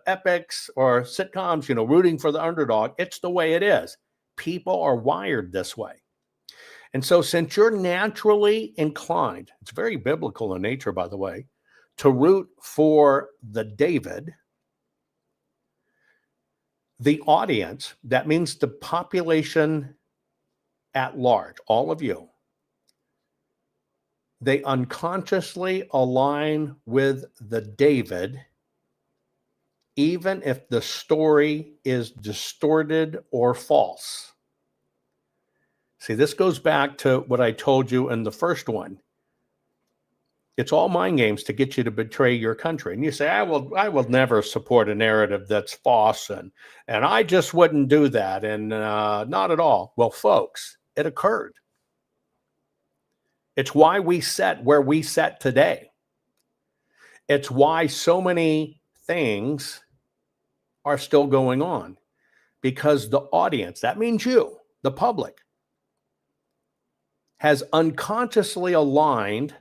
epics or sitcoms, rooting for the underdog. It's the way it is. People are wired this way. And so since you're naturally inclined, it's very biblical in nature, by the way, to root for the David, the audience, that means the population at large, all of you, they unconsciously align with the David, even if the story is distorted or false. See, this goes back to what I told you in the first one. It's all mind games to get you to betray your country. And you say, I will never support a narrative that's false, and I just wouldn't do that, and not at all. Well, folks, it occurred. It's why we set where we set today. It's why so many things are still going on, because the audience, that means you, the public, has unconsciously aligned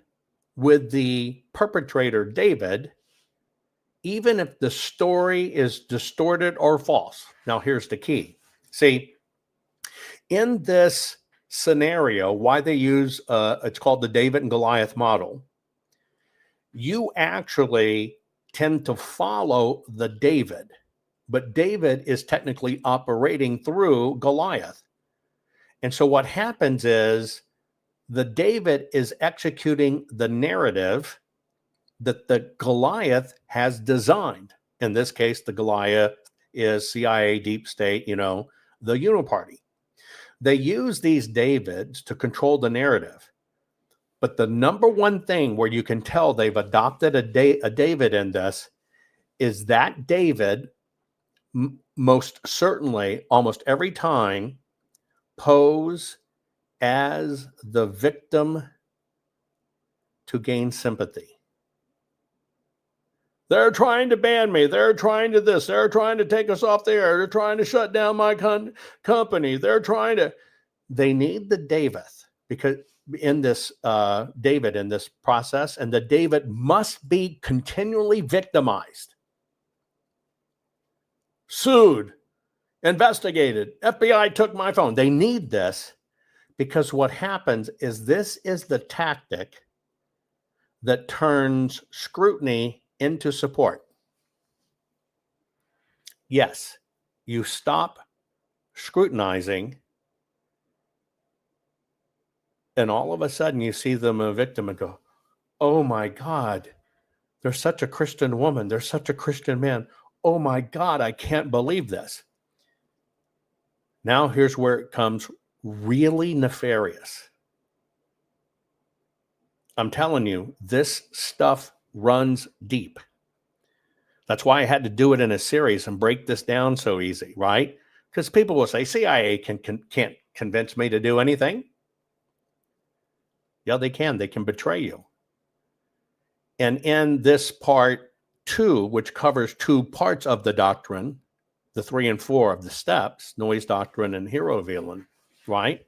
with the perpetrator, David, even if the story is distorted or false. Now, here's the key. See, in this scenario, why they use, it's called the David and Goliath model, you actually tend to follow the David, but David is technically operating through Goliath. And so what happens is the David is executing the narrative that the Goliath has designed. In this case, the Goliath is CIA, deep state, the uniparty. They use these Davids to control the narrative. But the number one thing where you can tell they've adopted a David in this is that David, most certainly, almost every time, pose as the victim to gain sympathy. They're trying to ban me. They're trying to this. They're trying to take us off the air. They're trying to shut down my company. They need the David because in this David in this process, and the David must be continually victimized, sued, investigated. FBI took my phone. They need this because what happens is this is the tactic that turns scrutiny into support. Yes, you stop scrutinizing, and all of a sudden you see them a victim and go, oh my God, they're such a Christian woman. They're such a Christian man. Oh my God, I can't believe this. Now here's where it comes really nefarious. I'm telling you, this stuff runs deep. That's why I had to do it in a series and break this down so easy, right? Because people will say, CIA can't convince me to do anything. Yeah, they can. They can betray you. And in this part 2, which covers 2 parts of the doctrine, the 3 and 4 of the steps, noise doctrine and HERO-VILLIAN, right?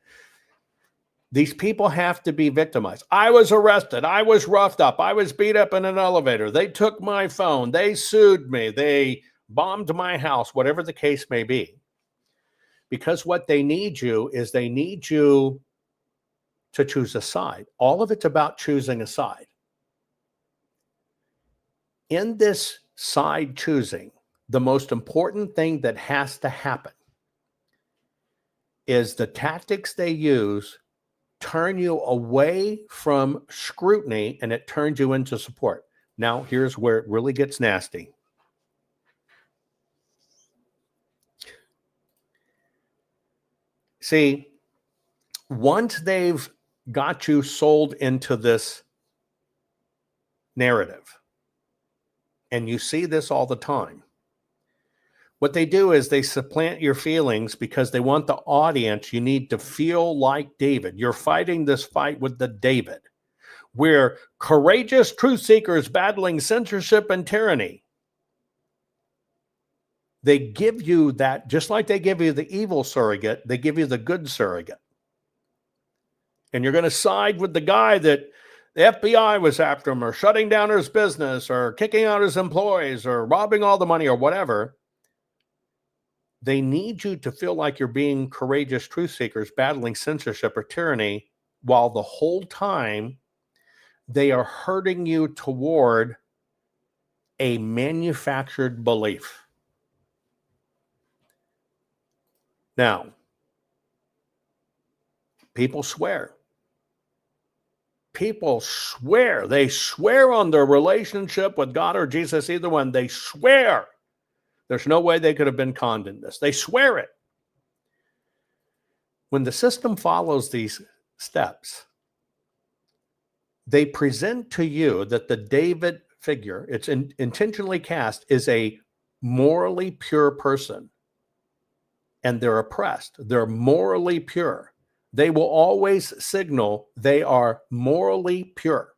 These people have to be victimized. I was arrested. I was roughed up. I was beat up in an elevator. They took my phone. They sued me. They bombed my house, whatever the case may be. Because what they need you is they need you to choose a side. All of it's about choosing a side. In this side choosing, the most important thing that has to happen is the tactics they use turn you away from scrutiny and it turns you into support. Now, here's where it really gets nasty. See, once they've got you sold into this narrative, and you see this all the time, what they do is they supplant your feelings because they want the audience. You need to feel like David. You're fighting this fight with the David. We're courageous truth seekers battling censorship and tyranny. They give you that, just like they give you the evil surrogate, they give you the good surrogate. And you're going to side with the guy that the FBI was after him, or shutting down his business, or kicking out his employees, or robbing all the money, or whatever. They need you to feel like you're being courageous truth seekers battling censorship or tyranny, while the whole time they are herding you toward a manufactured belief. Now, people swear. People swear. They swear on their relationship with God or Jesus, either one. They swear. There's no way they could have been conned in this. They swear it. When the system follows these steps, they present to you that the David figure, it's intentionally cast, is a morally pure person. And they're oppressed. They're morally pure. They will always signal they are morally pure.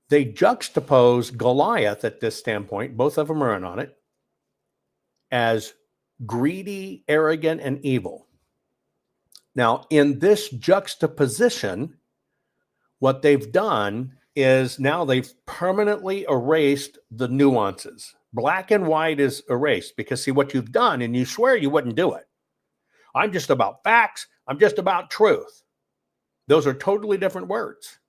They juxtapose Goliath at this standpoint, both of them are in on it, as greedy, arrogant, and evil. Now, in this juxtaposition, what they've done is now they've permanently erased the nuances. Black and white is erased because, see, what you've done, and you swear you wouldn't do it. I'm just about facts. I'm just about truth. Those are totally different words.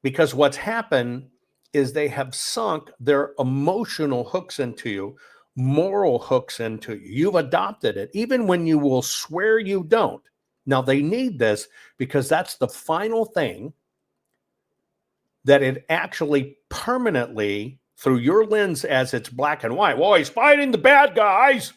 Because what's happened is they have sunk their emotional hooks into you, moral hooks into you. You've adopted it, even when you will swear you don't. Now, they need this because that's the final thing that it actually permanently, through your lens as it's black and white. Well, he's fighting the bad guys.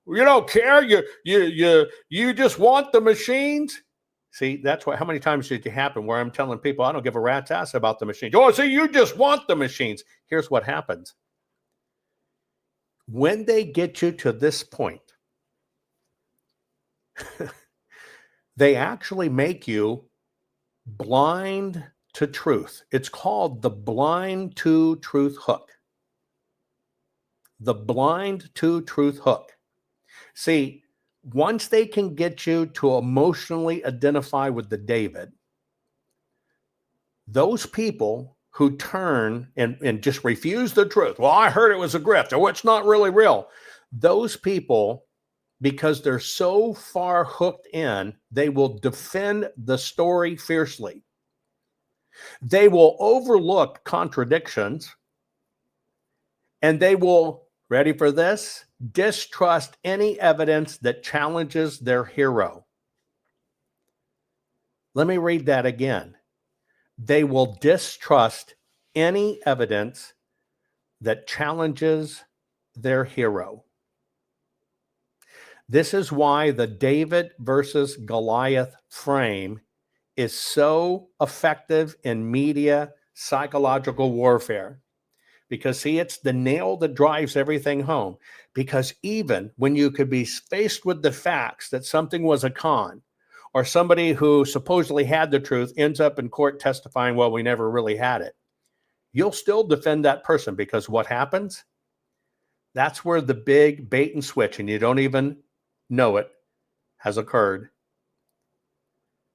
You don't care. You just want the machines. See, that's how many times did it happen where I'm telling people I don't give a rat's ass about the machines. Oh, see, you just want the machines. Here's what happens. When they get you to this point, they actually make you blind to truth. It's called the blind to truth hook. The blind to truth hook. See, once they can get you to emotionally identify with the David, those people who turn and just refuse the truth, well, I heard it was a grift, or it's not really real. Those people, because they're so far hooked in, they will defend the story fiercely. They will overlook contradictions, and they will, ready for this, distrust any evidence that challenges their hero. Let me read that again. They will distrust any evidence that challenges their hero. This is why the David versus Goliath frame is so effective in media psychological warfare. Because, see, it's the nail that drives everything home. Because even when you could be faced with the facts that something was a con, or somebody who supposedly had the truth ends up in court testifying, well, we never really had it, you'll still defend that person, because what happens? That's where the big bait and switch, and you don't even know it, has occurred.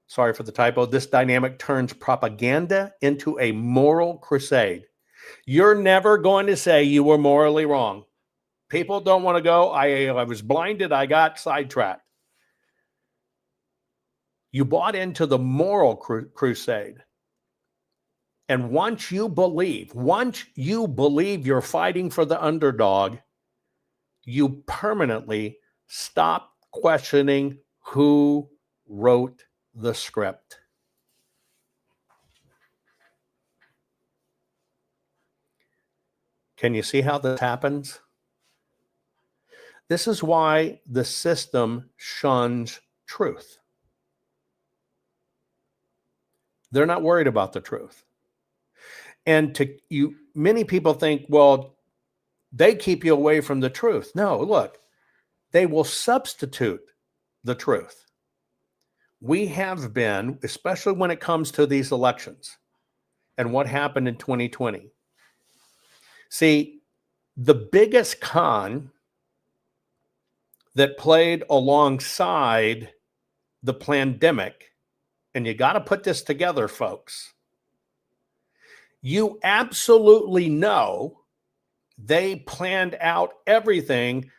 Sorry for the typo. This dynamic turns propaganda into a moral crusade. You're never going to say you were morally wrong. People don't want to go, I was blinded, I got sidetracked. You bought into the moral crusade. And once you believe you're fighting for the underdog, you permanently stop questioning who wrote the script. Can you see how this happens? This is why the system shuns truth. They're not worried about the truth. And many people think, well, they keep you away from the truth. No, look, they will substitute the truth. We have been, especially when it comes to these elections and what happened in 2020. See, the biggest con that played alongside the pandemic, and you got to put this together, folks. You absolutely know they planned out everything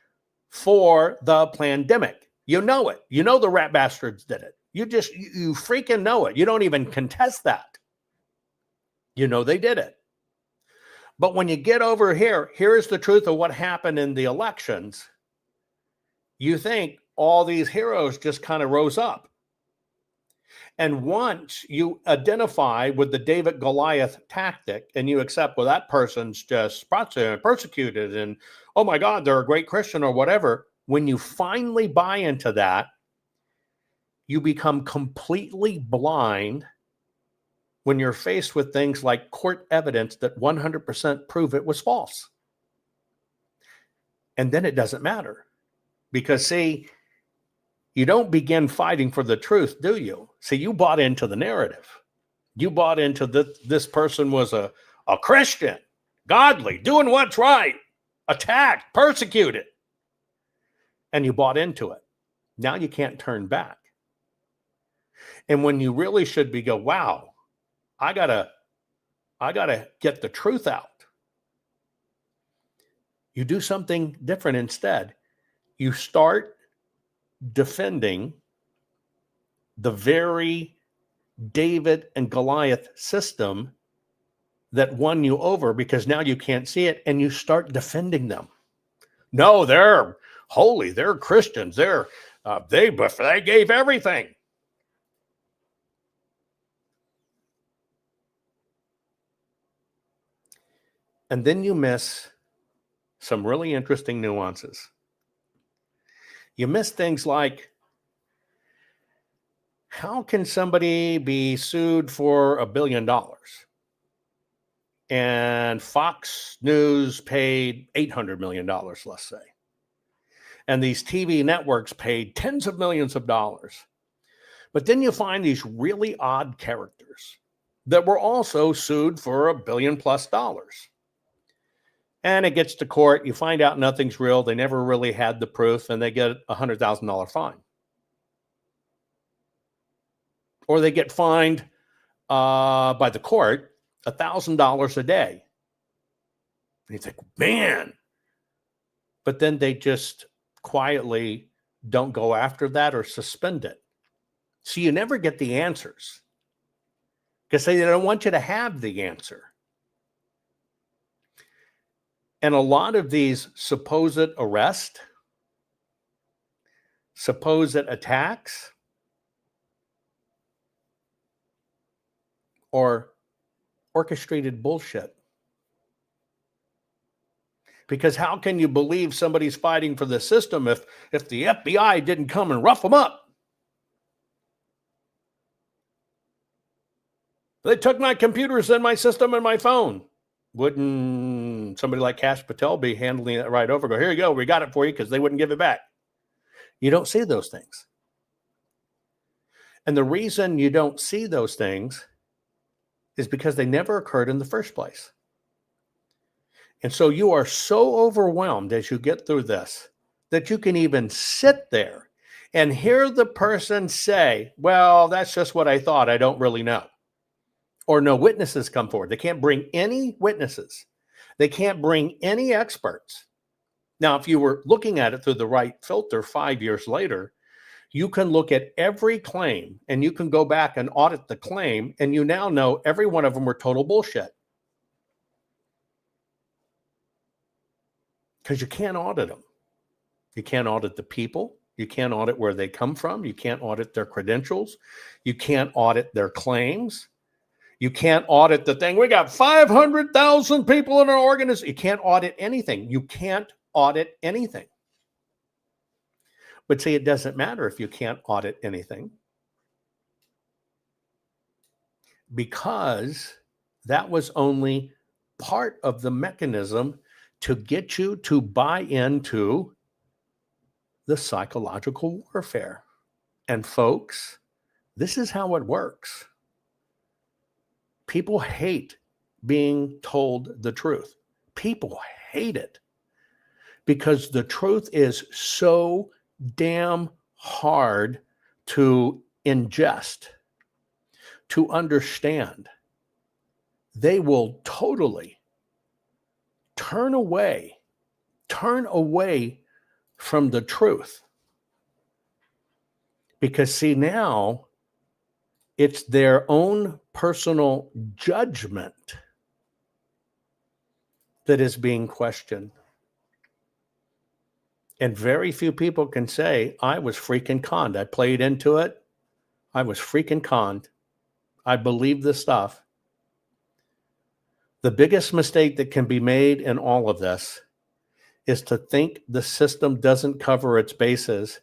for the pandemic. You know it. You know the rat bastards did it. You freaking know it. You don't even contest that. You know they did it. But when you get over here, here's the truth of what happened in the elections. You think all these heroes just kind of rose up. And once you identify with the David Goliath tactic and you accept, well, that person's just persecuted and, oh my God, they're a great Christian or whatever. When you finally buy into that, you become completely blind when you're faced with things like court evidence that 100% prove it was false. And then it doesn't matter. Because, see, you don't begin fighting for the truth, do you? See, you bought into the narrative. You bought into this person was a Christian, godly, doing what's right, attacked, persecuted. And you bought into it. Now you can't turn back. And when you really should be go, wow, I gotta get the truth out. You do something different instead. You start defending the very David and Goliath system that won you over, because now you can't see it, and you start defending them. No, they're holy. They're Christians. They gave everything. And then you miss some really interesting nuances. You miss things like, how can somebody be sued for $1 billion? And Fox News paid $800 million, let's say. And these TV networks paid tens of millions of dollars. But then you find these really odd characters that were also sued for $1 billion plus. And it gets to court. You find out nothing's real. They never really had the proof, and they get a $100,000 fine. Or they get fined by the court $1,000 a day. And you think, man. But then they just quietly don't go after that or suspend it. So you never get the answers because they don't want you to have the answer. And a lot of these supposed arrests, supposed attacks, or orchestrated bullshit. Because how can you believe somebody's fighting for the system if the FBI didn't come and rough them up? They took my computers and my system and my phone. Wouldn't somebody like Kash Patel be handling it right over? Go, here you go, we got it for you, because they wouldn't give it back. You don't see those things. And the reason you don't see those things is because they never occurred in the first place. And so you are so overwhelmed as you get through this that you can even sit there and hear the person say, well, that's just what I thought. I don't really know. Or no witnesses come forward. They can't bring any witnesses. They can't bring any experts. Now, if you were looking at it through the right filter 5 years later, you can look at every claim and you can go back and audit the claim, and you now know every one of them were total bullshit. Because you can't audit them. You can't audit the people. You can't audit where they come from. You can't audit their credentials. You can't audit their claims. You can't audit the thing. We got 500,000 people in our organization. You can't audit anything. You can't audit anything. But see, it doesn't matter if you can't audit anything, because that was only part of the mechanism to get you to buy into the psychological warfare. And folks, this is how it works. People hate being told the truth. People hate it because the truth is so damn hard to ingest, to understand. They will totally turn away from the truth. Because see, now it's their own personal judgment that is being questioned. And very few people can say, I was freaking conned. I played into it. I was freaking conned. I believe this stuff. The biggest mistake that can be made in all of this is to think the system doesn't cover its bases,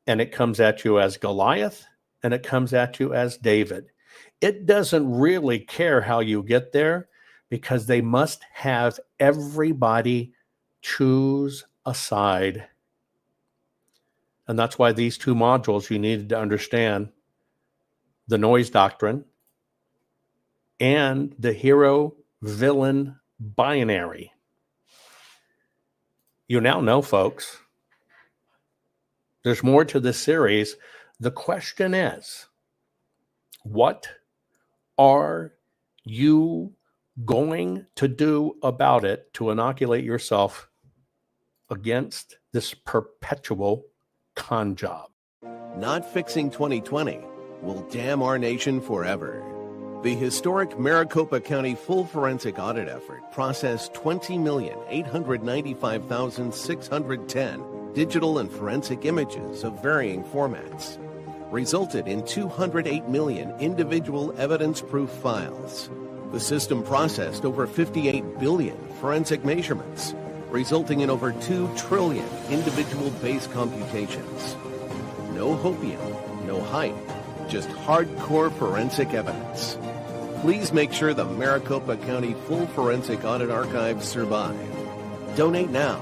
and it comes at you as Goliath, and it comes at you as David. It doesn't really care how you get there, because they must have everybody choose a side. And that's why these two modules, you needed to understand the noise doctrine and the hero-villain binary. You now know, folks, there's more to this series. The question is, what are you going to do about it to inoculate yourself against this perpetual con job? Not fixing 2020 will damn our nation forever. The historic Maricopa County full forensic audit effort processed 20,895,610 digital and forensic images of varying formats, resulted in 208 million individual evidence-proof files. The system processed over 58 billion forensic measurements, resulting in over 2 trillion individual base computations. No hopium, no hype, just hardcore forensic evidence. Please make sure the Maricopa County Full Forensic Audit Archives survive. Donate now.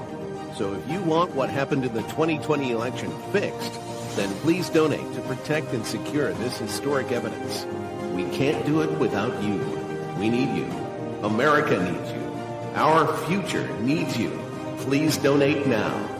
So if you want what happened in the 2020 election fixed, then please donate to protect and secure this historic evidence. We can't do it without you. We need you. America needs you. Our future needs you. Please donate now.